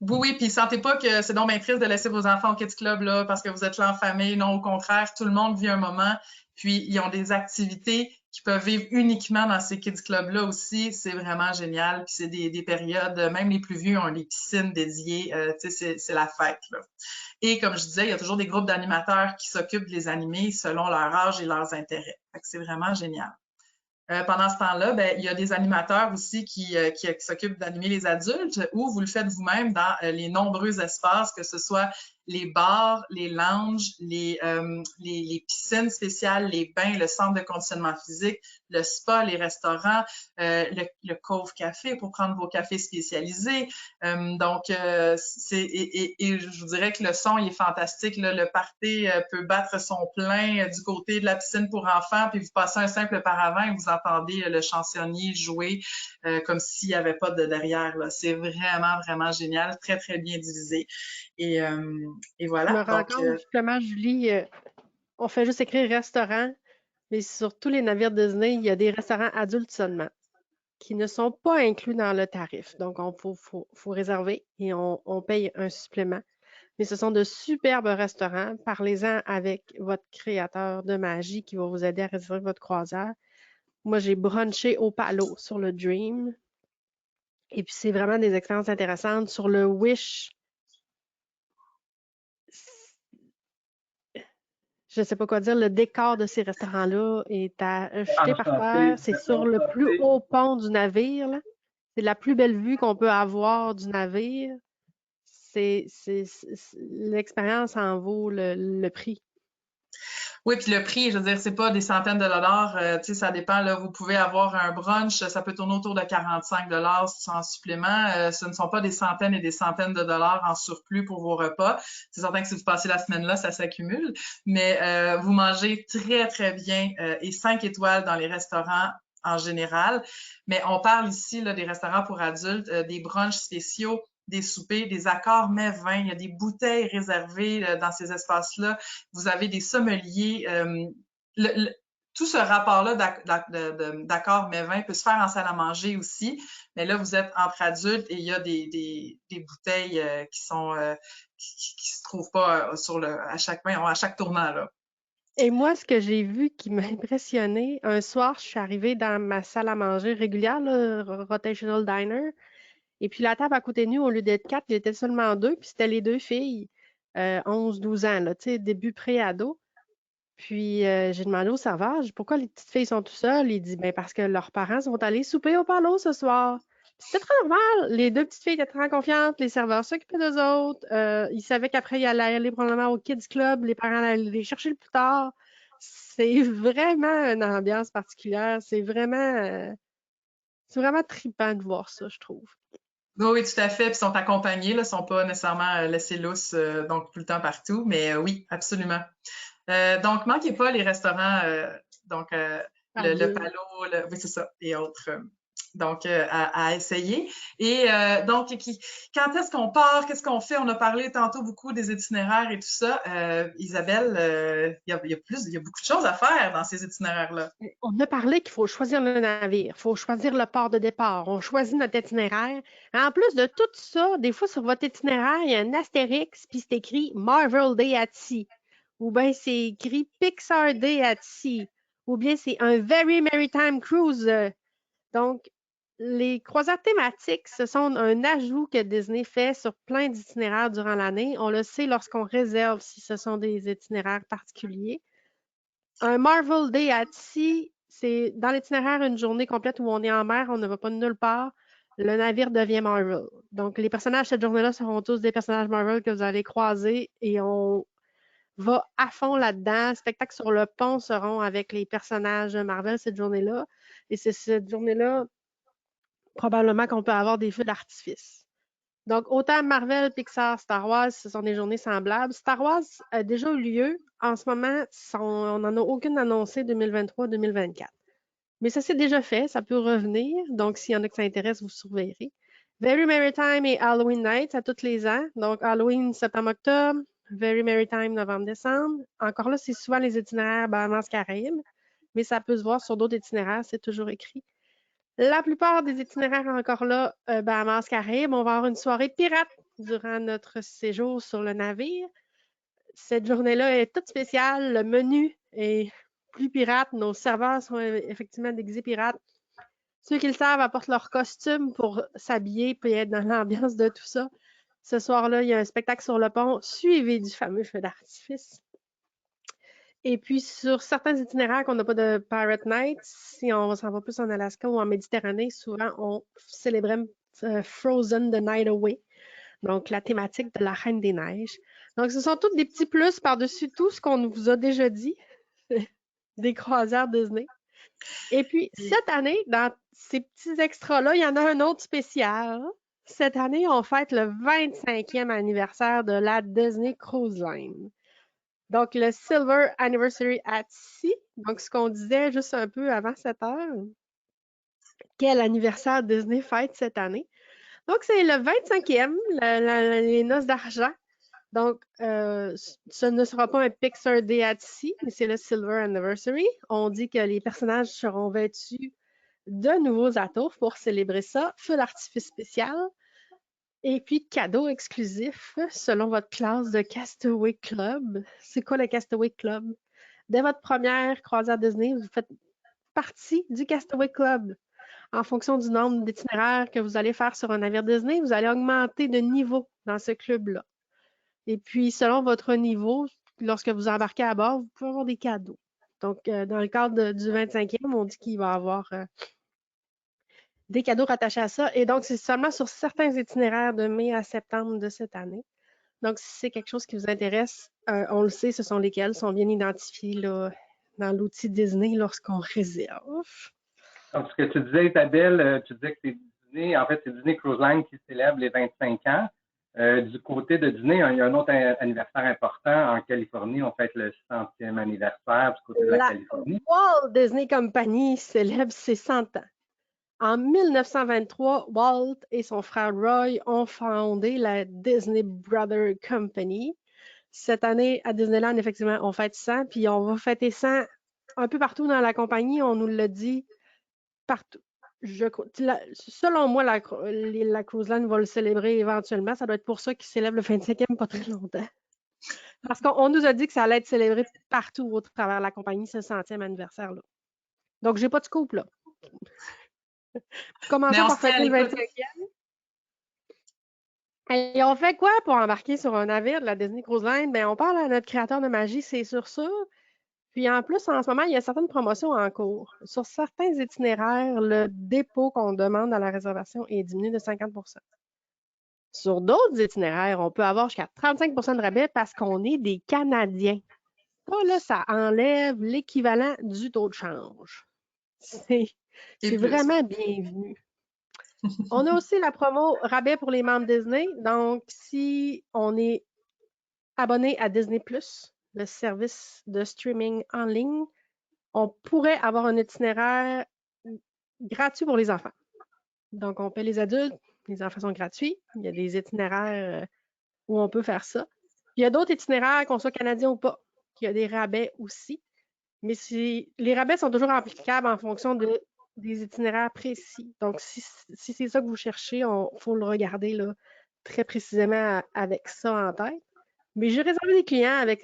Oui, puis sentez pas que c'est donc bien triste de laisser vos enfants au Kids Club là, parce que vous êtes là en famille. Non, au contraire, tout le monde vit un moment. Puis, ils ont des activités qu'ils peuvent vivre uniquement dans ces Kids Club-là aussi. C'est vraiment génial. Puis, c'est des périodes, même les plus vieux ont des piscines dédiées. Tu sais, c'est la fête, là. Et comme je disais, il y a toujours des groupes d'animateurs qui s'occupent de les animer selon leur âge et leurs intérêts. Fait que c'est vraiment génial. Pendant ce temps-là, ben, il y a des animateurs aussi qui s'occupent d'animer les adultes ou vous le faites vous-même dans les nombreux espaces, que ce soit les bars, les lounges, les piscines spéciales, les bains, le centre de conditionnement physique, le spa, les restaurants, le Cove Café pour prendre vos cafés spécialisés. Donc, je vous dirais que le son il est fantastique. Là. Le party peut battre son plein du côté de la piscine pour enfants, puis vous passez un simple paravent et vous entendez le chansonnier jouer comme s'il n'y avait pas de derrière. C'est vraiment, vraiment génial, très, très bien divisé. Et voilà. Je me rends compte, justement, Julie, on fait juste écrire restaurant, mais sur tous les navires Disney, il y a des restaurants adultes seulement qui ne sont pas inclus dans le tarif. Donc, il faut réserver et on paye un supplément. Mais ce sont de superbes restaurants. Parlez-en avec votre créateur de magie qui va vous aider à réserver votre croisière. Moi, j'ai brunché au Palo sur le Dream. Et puis, c'est vraiment des expériences intéressantes. Sur le Wish, je ne sais pas quoi dire, le décor de ces restaurants-là est à jeter par terre. C'est sur le plus haut pont du navire. Là. C'est la plus belle vue qu'on peut avoir du navire. L'expérience en vaut le prix. Oui, puis le prix, je veux dire, c'est pas des centaines de dollars, tu sais, ça dépend, là, vous pouvez avoir un brunch, ça peut tourner autour de 45 dollars sans supplément, ce ne sont pas des centaines et des centaines de dollars en surplus pour vos repas. C'est certain que si vous passez la semaine là, ça s'accumule, mais vous mangez très, très bien et 5 étoiles dans les restaurants en général, mais on parle ici là, des restaurants pour adultes, des brunchs spéciaux, des soupers, des accords mets vins, il y a des bouteilles réservées dans ces espaces-là. Vous avez des sommeliers. Tout ce rapport-là d'accords mets vins peut se faire en salle à manger aussi, mais là, vous êtes entre adultes et il y a des bouteilles qui se trouvent pas à chaque tournant, là. Et moi, ce que j'ai vu qui m'a impressionné, un soir, je suis arrivée dans ma salle à manger régulière, le Rotational Diner, et puis la table à côté de nous, au lieu d'être 4, il était seulement 2, puis c'était les 2 filles, 11-12 ans, là, tu sais, début pré-ado. Puis j'ai demandé au serveur, pourquoi les petites filles sont tout seules? Il dit, ben parce que leurs parents sont allés souper au Palo ce soir. C'était très normal. Les 2 petites filles étaient très confiantes, les serveurs s'occupaient d'eux autres. Ils savaient qu'après, ils allaient aller probablement au Kids Club, les parents allaient les chercher le plus tard. C'est vraiment une ambiance particulière. C'est vraiment trippant de voir ça, je trouve. Oui, tout à fait. Puis ils sont accompagnés, là, ils ne sont pas nécessairement laissés lousses, donc tout le temps partout, mais oui, absolument. Donc, manquez pas les restaurants, le Palo, oui, c'est ça, et autres. Donc, à essayer. Et donc, quand est-ce qu'on part? Qu'est-ce qu'on fait? On a parlé tantôt beaucoup des itinéraires et tout ça. Isabelle, il y a beaucoup de choses à faire dans ces itinéraires-là. On a parlé qu'il faut choisir le navire, il faut choisir le port de départ, on choisit notre itinéraire. En plus de tout ça, des fois sur votre itinéraire, il y a un astérix, puis c'est écrit Marvel Day at Sea, ou bien c'est écrit Pixar Day at Sea, ou bien c'est un Very Maritime Cruise. Donc, les croisières thématiques, ce sont un ajout que Disney fait sur plein d'itinéraires durant l'année. On le sait lorsqu'on réserve si ce sont des itinéraires particuliers. Un Marvel Day at Sea, c'est dans l'itinéraire une journée complète où on est en mer, on ne va pas nulle part. Le navire devient Marvel. Donc, les personnages cette journée-là seront tous des personnages Marvel que vous allez croiser et on va à fond là-dedans. Spectacles sur le pont seront avec les personnages Marvel cette journée-là. Et c'est cette journée-là, probablement qu'on peut avoir des feux d'artifice. Donc, autant Marvel, Pixar, Star Wars, ce sont des journées semblables. Star Wars a déjà eu lieu. En ce moment, on n'en a aucune annoncée 2023-2024. Mais ça s'est déjà fait, ça peut revenir. Donc, s'il y en a qui s'intéressent, vous surveillerez. Very Maritime et Halloween Nights à tous les ans. Donc, Halloween, septembre-octobre. Very Maritime, novembre-décembre. Encore là, c'est souvent les itinéraires Bahamas-Caraïbes. Mais ça peut se voir sur d'autres itinéraires, c'est toujours écrit. La plupart des itinéraires encore là, Bahamas-Caraïbes, on va avoir une soirée pirate durant notre séjour sur le navire. Cette journée-là est toute spéciale. Le menu est plus pirate. Nos serveurs sont effectivement déguisés pirates. Ceux qui le savent apportent leur costume pour s'habiller et être dans l'ambiance de tout ça. Ce soir-là, il y a un spectacle sur le pont, suivi du fameux feu d'artifice. Et puis, sur certains itinéraires qu'on n'a pas de Pirate Night, si on s'en va plus en Alaska ou en Méditerranée, souvent, on célébrait Frozen the Night Away, donc la thématique de la Reine des Neiges. Donc, ce sont tous des petits plus par-dessus tout ce qu'on vous a déjà dit des croisières Disney. Et puis, cette année, dans ces petits extras-là, il y en a un autre spécial. Cette année, on fête le 25e anniversaire de la Disney Cruise Line. Donc, le Silver Anniversary at Sea. Donc, ce qu'on disait juste un peu avant 7 heures. Quel anniversaire Disney fête cette année? Donc, c'est le 25e, les noces d'argent. Donc, ce ne sera pas un Pixar Day at Sea, mais c'est le Silver Anniversary. On dit que les personnages seront vêtus de nouveaux atours pour célébrer ça. Feu d'artifice spécial. Et puis, cadeau exclusif selon votre classe de Castaway Club. C'est quoi le Castaway Club? Dès votre première croisière Disney, vous faites partie du Castaway Club. En fonction du nombre d'itinéraires que vous allez faire sur un navire Disney, vous allez augmenter de niveau dans ce club-là. Et puis, selon votre niveau, lorsque vous embarquez à bord, vous pouvez avoir des cadeaux. Donc, dans le cadre du 25e, on dit qu'il va y avoir des cadeaux rattachés à ça. Et donc, c'est seulement sur certains itinéraires de mai à septembre de cette année. Donc, si c'est quelque chose qui vous intéresse, on le sait, ce sont lesquels, sont bien identifiés là, dans l'outil Disney lorsqu'on réserve. Donc, ce que tu disais, Isabelle, tu disais que c'est Disney, en fait, c'est Disney Cruise Line qui célèbre les 25 ans. Du côté de Disney, il y a un autre anniversaire important. En Californie, on fête le 100e anniversaire du côté de la Californie. Walt Disney Company célèbre ses 100 ans. En 1923, Walt et son frère Roy ont fondé la Disney Brother Company. Cette année, à Disneyland, effectivement, on fête 100, puis on va fêter 100 un peu partout dans la compagnie. On nous l'a dit partout. Selon moi, la Cruise Line va le célébrer éventuellement. Ça doit être pour ça qu'ils célèbrent le 25e pas très longtemps. Parce qu'on nous a dit que ça allait être célébré partout au travers de la compagnie, ce 100e anniversaire-là. Donc, j'ai pas de scoop, là. Commençons par fêter le 25e. Et on fait quoi pour embarquer sur un navire de la Disney Cruise Line? Bien, on parle à notre créateur de magie, c'est sûr ça. Puis en plus, en ce moment, il y a certaines promotions en cours. Sur certains itinéraires, le dépôt qu'on demande à la réservation est diminué de 50%. Sur d'autres itinéraires, on peut avoir jusqu'à 35% de rabais parce qu'on est des Canadiens. Ça, là, ça enlève l'équivalent du taux de change. C'est vraiment bienvenu. On a aussi la promo rabais pour les membres Disney. Donc, si on est abonné à Disney+, le service de streaming en ligne, on pourrait avoir un itinéraire gratuit pour les enfants. Donc, on paie les adultes, les enfants sont gratuits. Il y a des itinéraires où on peut faire ça. Il y a d'autres itinéraires, qu'on soit canadien ou pas, qui a des rabais aussi. Mais les rabais sont toujours applicables en fonction des itinéraires précis. Donc, si c'est ça que vous cherchez, il faut le regarder là, très précisément avec ça en tête. Mais j'ai réservé des clients avec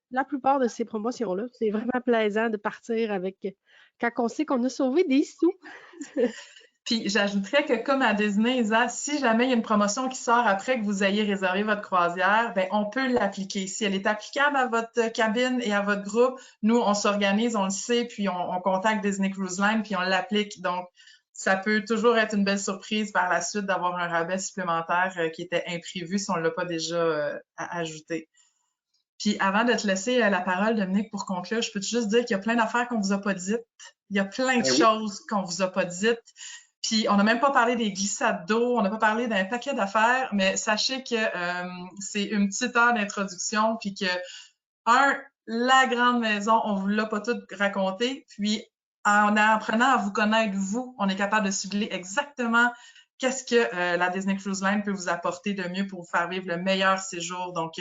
la plupart de ces promotions-là. C'est vraiment plaisant de partir avec quand on sait qu'on a sauvé des sous. Puis j'ajouterais que comme à Disney, Isa, si jamais il y a une promotion qui sort après que vous ayez réservé votre croisière, ben on peut l'appliquer. Si elle est applicable à votre cabine et à votre groupe, nous, on s'organise, on le sait, puis on contacte Disney Cruise Line, puis on l'applique. Donc, ça peut toujours être une belle surprise par la suite d'avoir un rabais supplémentaire qui était imprévu si on ne l'a pas déjà ajouté. Puis avant de te laisser la parole, Dominique, pour conclure, je peux te juste dire qu'il y a plein d'affaires qu'on vous a pas dites. Il y a plein de choses qu'on vous a pas dites. Puis on n'a même pas parlé des glissades d'eau, on n'a pas parlé d'un paquet d'affaires, mais sachez que c'est une petite heure d'introduction, puis que, la grande maison, on vous l'a pas tout raconté, puis en apprenant à vous connaître, vous, on est capable de cibler exactement qu'est-ce que la Disney Cruise Line peut vous apporter de mieux pour vous faire vivre le meilleur séjour. Donc,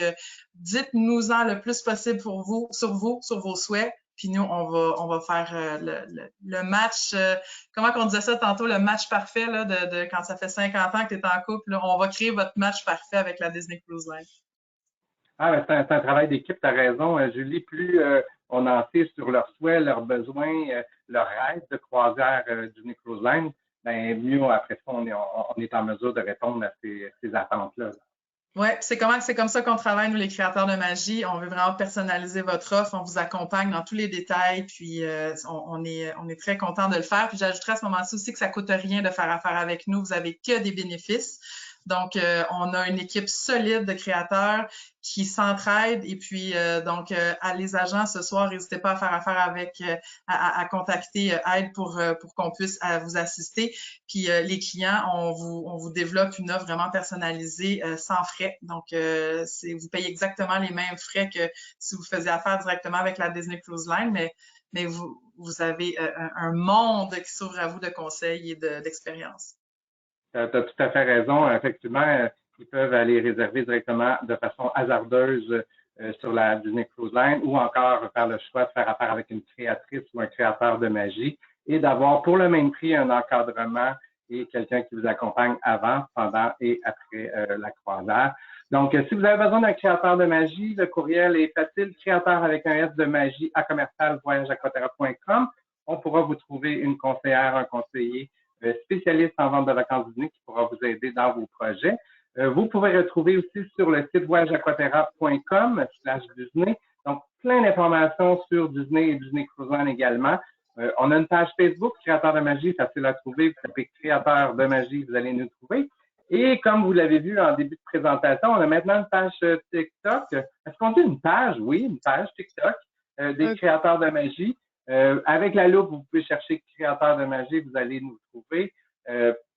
dites-nous-en le plus possible sur vos souhaits, Puis nous, on va faire le match, comment qu'on disait ça tantôt, le match parfait là, de quand ça fait 50 ans que tu es en couple. Là, on va créer votre match parfait avec la Disney Cruise Line. Ah, ben, c'est un travail d'équipe, tu as raison, Julie. Plus on en sait sur leurs souhaits, leurs besoins, leurs rêves de croisière Disney Cruise Line, ben, mieux après ça, on est en mesure de répondre à ces attentes-là. Oui, c'est comme ça qu'on travaille, nous, les créateurs de magie. On veut vraiment personnaliser votre offre. On vous accompagne dans tous les détails. Puis, on est très content de le faire. Puis, j'ajouterais à ce moment-ci aussi que ça coûte rien de faire affaire avec nous. Vous avez que des bénéfices. Donc, on a une équipe solide de créateurs qui s'entraident. Et puis, à les agents ce soir, n'hésitez pas à faire affaire avec, à contacter Aide pour qu'on puisse vous assister. Puis, les clients, on vous développe une offre vraiment personnalisée sans frais. Donc, vous payez exactement les mêmes frais que si vous faisiez affaire directement avec la Disney Cruise Line, mais vous avez un monde qui s'ouvre à vous de conseils et d'expérience. Tu as tout à fait raison. Effectivement, ils peuvent aller réserver directement de façon hasardeuse sur la Disney Cruise Line ou encore faire le choix de faire affaire avec une créatrice ou un créateur de magie et d'avoir pour le même prix un encadrement et quelqu'un qui vous accompagne avant, pendant et après la croisière. Donc, si vous avez besoin d'un créateur de magie, le courriel est facile, créateur avec un S de magie à commercial-voyageaquaterra.com. On pourra vous trouver une conseillère, un conseiller spécialiste en vente de vacances Disney qui pourra vous aider dans vos projets. Vous pouvez retrouver aussi sur le site voyageaquaterra.com/Disney. Donc, plein d'informations sur Disney et Disney Cruise Line également. On a une page Facebook, Créateur de magie, facile à trouver. Vous tapez Créateur de magie, vous allez nous trouver. Et comme vous l'avez vu en début de présentation, on a maintenant une page TikTok. Est-ce qu'on dit une page? Oui, une page TikTok des créateurs de magie. Avec la loupe, vous pouvez chercher créateur de magie, vous allez nous trouver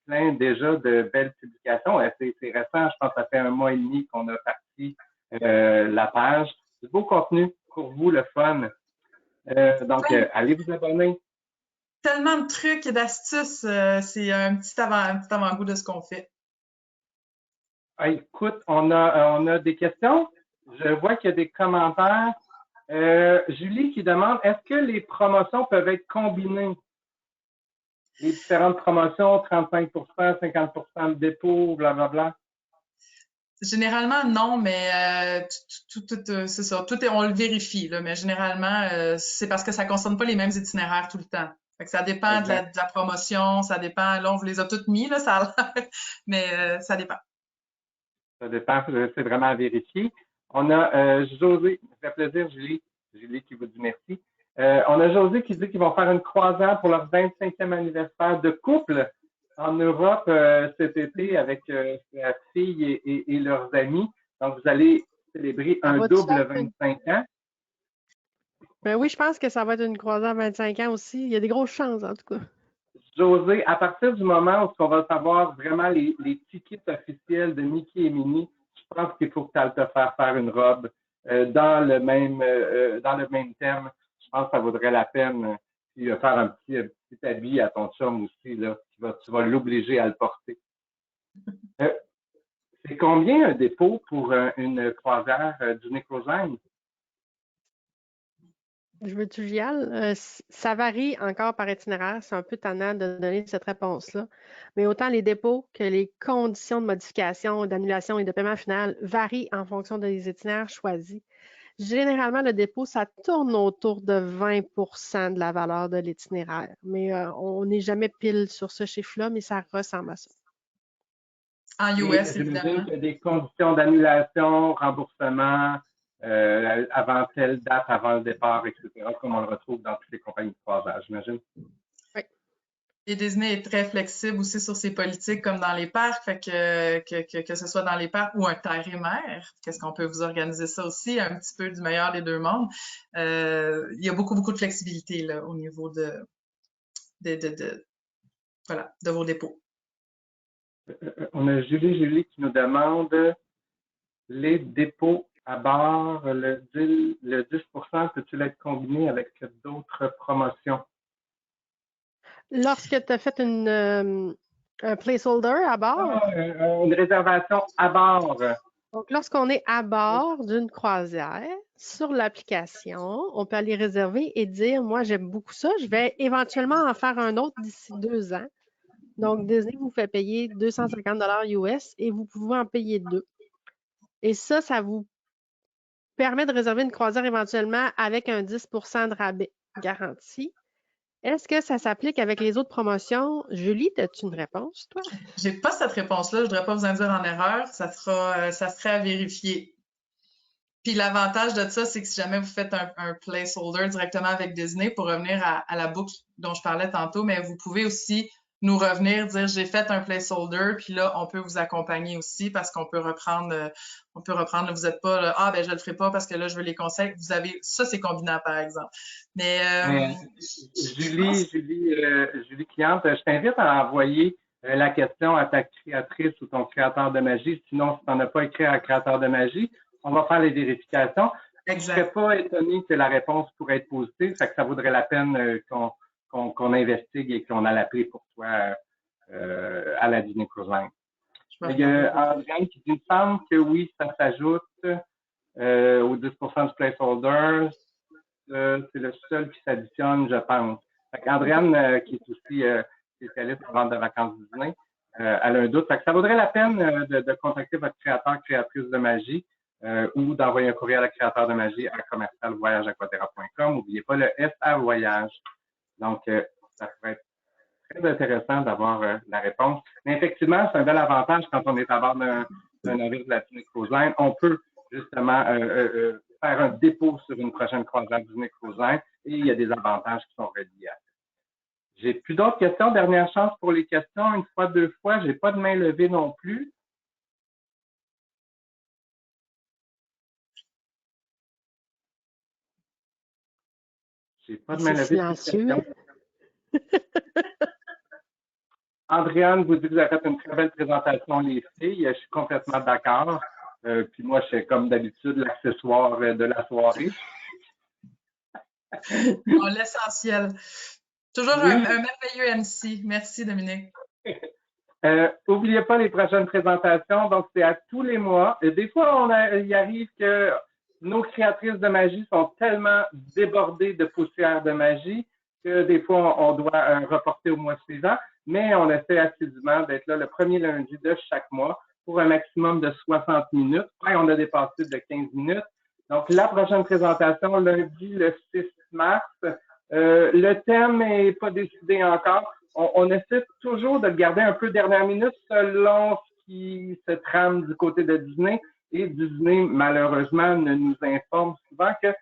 plein déjà de belles publications. C'est récent, je pense que ça fait 1 mois et demi qu'on a parti la page. Du beau contenu pour vous, le fun. Donc, allez vous abonner. Tellement de trucs et d'astuces, c'est un petit avant-goût de ce qu'on fait. Écoute, on a des questions. Je vois qu'il y a des commentaires. Julie qui demande, est-ce que les promotions peuvent être combinées? Les différentes promotions, 35 50 de dépôt, blablabla. Généralement, non, mais c'est ça. On le vérifie, là, mais généralement, c'est parce que ça ne concerne pas les mêmes itinéraires tout le temps. Fait que ça dépend de la promotion, ça dépend. Là, on vous les a toutes mis, là, ça a l'air, mais ça dépend. Ça dépend, c'est vraiment à vérifier. On a José, ça fait plaisir, Julie qui vous dit merci. On a José qui dit qu'ils vont faire une croisière pour leur 25e anniversaire de couple en Europe cet été avec sa fille et leurs amis. Donc, vous allez célébrer un double 25 ans. Ben oui, je pense que ça va être une croisière 25 ans aussi. Il y a des grosses chances, en tout cas. José, à partir du moment où on va savoir vraiment les tickets officiels de Mickey et Minnie, je pense qu'il faut que tu ailles te faire une robe dans le même thème. Je pense que ça vaudrait la peine de faire un petit habit à ton chum aussi, là. Tu vas l'obliger à le porter. C'est combien un dépôt pour une croisière Disney Cruise Line? Je veux-tu j'y aille? Ça varie encore par itinéraire. C'est un peu tannant de donner cette réponse-là. Mais autant les dépôts que les conditions de modification, d'annulation et de paiement final varient en fonction des itinéraires choisis. Généralement, le dépôt, ça tourne autour de 20 de la valeur de l'itinéraire. Mais on n'est jamais pile sur ce chiffre-là, mais ça ressemble à ça. En US, évidemment. Il y a des conditions d'annulation, remboursement, avant telle date, avant le départ, etc., comme on le retrouve dans toutes les compagnies de croisière, j'imagine. Oui. Et Disney est très flexible aussi sur ses politiques comme dans les parcs, fait que ce soit dans les parcs ou un terre et mer, qu'est-ce qu'on peut vous organiser ça aussi, un petit peu du meilleur des deux mondes. Il y a beaucoup de flexibilité là, au niveau de vos dépôts. On a Julie qui nous demande les dépôts à bord, le 10 peut-il être combiné avec d'autres promotions? Lorsque tu as fait un placeholder à bord? Une réservation à bord Donc, lorsqu'on est à bord d'une croisière, sur l'application, on peut aller réserver et dire, moi, j'aime beaucoup ça, je vais éventuellement en faire un autre d'ici 2 ans. Donc, Disney vous fait payer 250 US et vous pouvez en payer 2. Et ça vous permet de réserver une croisière éventuellement avec un 10 de rabais garanti. Est-ce que ça s'applique avec les autres promotions? Julie, as-tu une réponse, toi? J'ai pas cette réponse-là, je voudrais pas vous induire en erreur, ça serait à vérifier. Puis l'avantage de ça, c'est que si jamais vous faites un placeholder directement avec Disney, pour revenir à la boucle dont je parlais tantôt, mais vous pouvez aussi nous revenir, dire j'ai fait un placeholder, puis là, on peut vous accompagner aussi parce qu'on peut reprendre, vous n'êtes pas là, ah ben je le ferai pas parce que là, je veux les conseils. Vous avez, ça c'est combinable par exemple. Mais Julie cliente, je t'invite à envoyer la question à ta créatrice ou ton créateur de magie. Sinon, si tu n'en as pas écrit à créateur de magie, on va faire les vérifications. Exact. Je ne serais pas étonné que la réponse pourrait être positive, fait que ça vaudrait la peine qu'on investigue et qu'on a l'appelé pour toi à la Disney Cruise Line. Il y a Andréane qui dit, il me semble que oui, ça s'ajoute au 10 du placeholder. C'est le seul qui s'additionne, je pense. Andréane, qui est aussi spécialiste en vente de vacances Disney, elle a un doute. Ça vaudrait la peine de contacter votre créateur, créatrice de magie, ou d'envoyer un courriel à créateur de magie à commercialvoyageaquaterra.com. N'oubliez pas le SA Voyage. Donc, ça pourrait être très intéressant d'avoir la réponse. Mais effectivement, c'est un bel avantage quand on est à bord d'un navire de la Disney Cruise Line. On peut justement faire un dépôt sur une prochaine croisière Disney Cruise Line et il y a des avantages qui sont reliés à ça. J'ai plus d'autres questions. Dernière chance pour les questions. Une fois, deux fois. J'ai pas de main levée non plus. J'ai pas de main levée. Silencieux. Andréane vous dit que vous avez fait une très belle présentation, les filles. Je suis complètement d'accord. Puis moi, je suis comme d'habitude l'accessoire de la soirée. L'essentiel. Toujours oui. un merveilleux MC. Merci, Dominique. N'oubliez pas les prochaines présentations. Donc, c'est à tous les mois. Et des fois, il arrive que nos créatrices de magie sont tellement débordées de poussière de magie que des fois, on doit reporter au mois suivant. Mais on essaie assidûment d'être là le premier lundi de chaque mois pour un maximum de 60 minutes. Après, on a dépassé de 15 minutes. Donc, la prochaine présentation, lundi, le 6 mars. Le thème n'est pas décidé encore. On essaie toujours de le garder un peu dernière minute selon ce qui se trame du côté de Disney. Et Disney, malheureusement, ne nous informe souvent que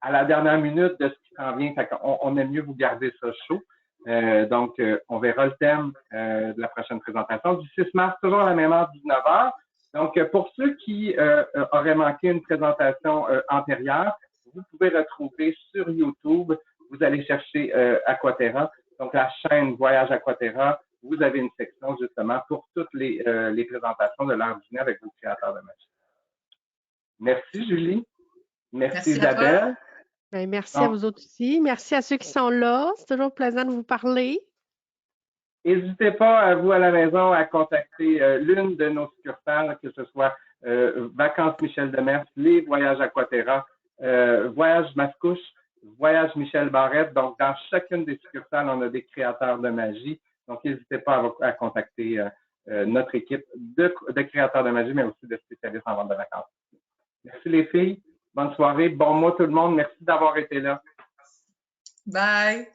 à la dernière minute de ce qui s'en vient. On aime mieux vous garder ça chaud. Donc, on verra le thème de la prochaine présentation du 6 mars, toujours à la même heure, 19h. Donc, pour ceux qui auraient manqué une présentation antérieure, vous pouvez retrouver sur YouTube, vous allez chercher Aquaterra, donc la chaîne Voyage Aquaterra, vous avez une section justement pour toutes les présentations de l'heure Disney avec vos créateurs de magie. Merci Julie, merci Isabelle. Ben, merci à vous autres aussi. Merci à ceux qui sont là. C'est toujours plaisant de vous parler. N'hésitez pas, à vous à la maison, à contacter l'une de nos succursales, que ce soit Vacances Michel Demers, les Voyages Aquaterra, Voyage Mascouche, Voyage Michel Barrette. Donc, dans chacune des succursales, on a des créateurs de magie. Donc, n'hésitez pas à contacter notre équipe de créateurs de magie, mais aussi de spécialistes en vente de vacances. Merci les filles. Bonne soirée. Bon mois tout le monde. Merci d'avoir été là. Bye.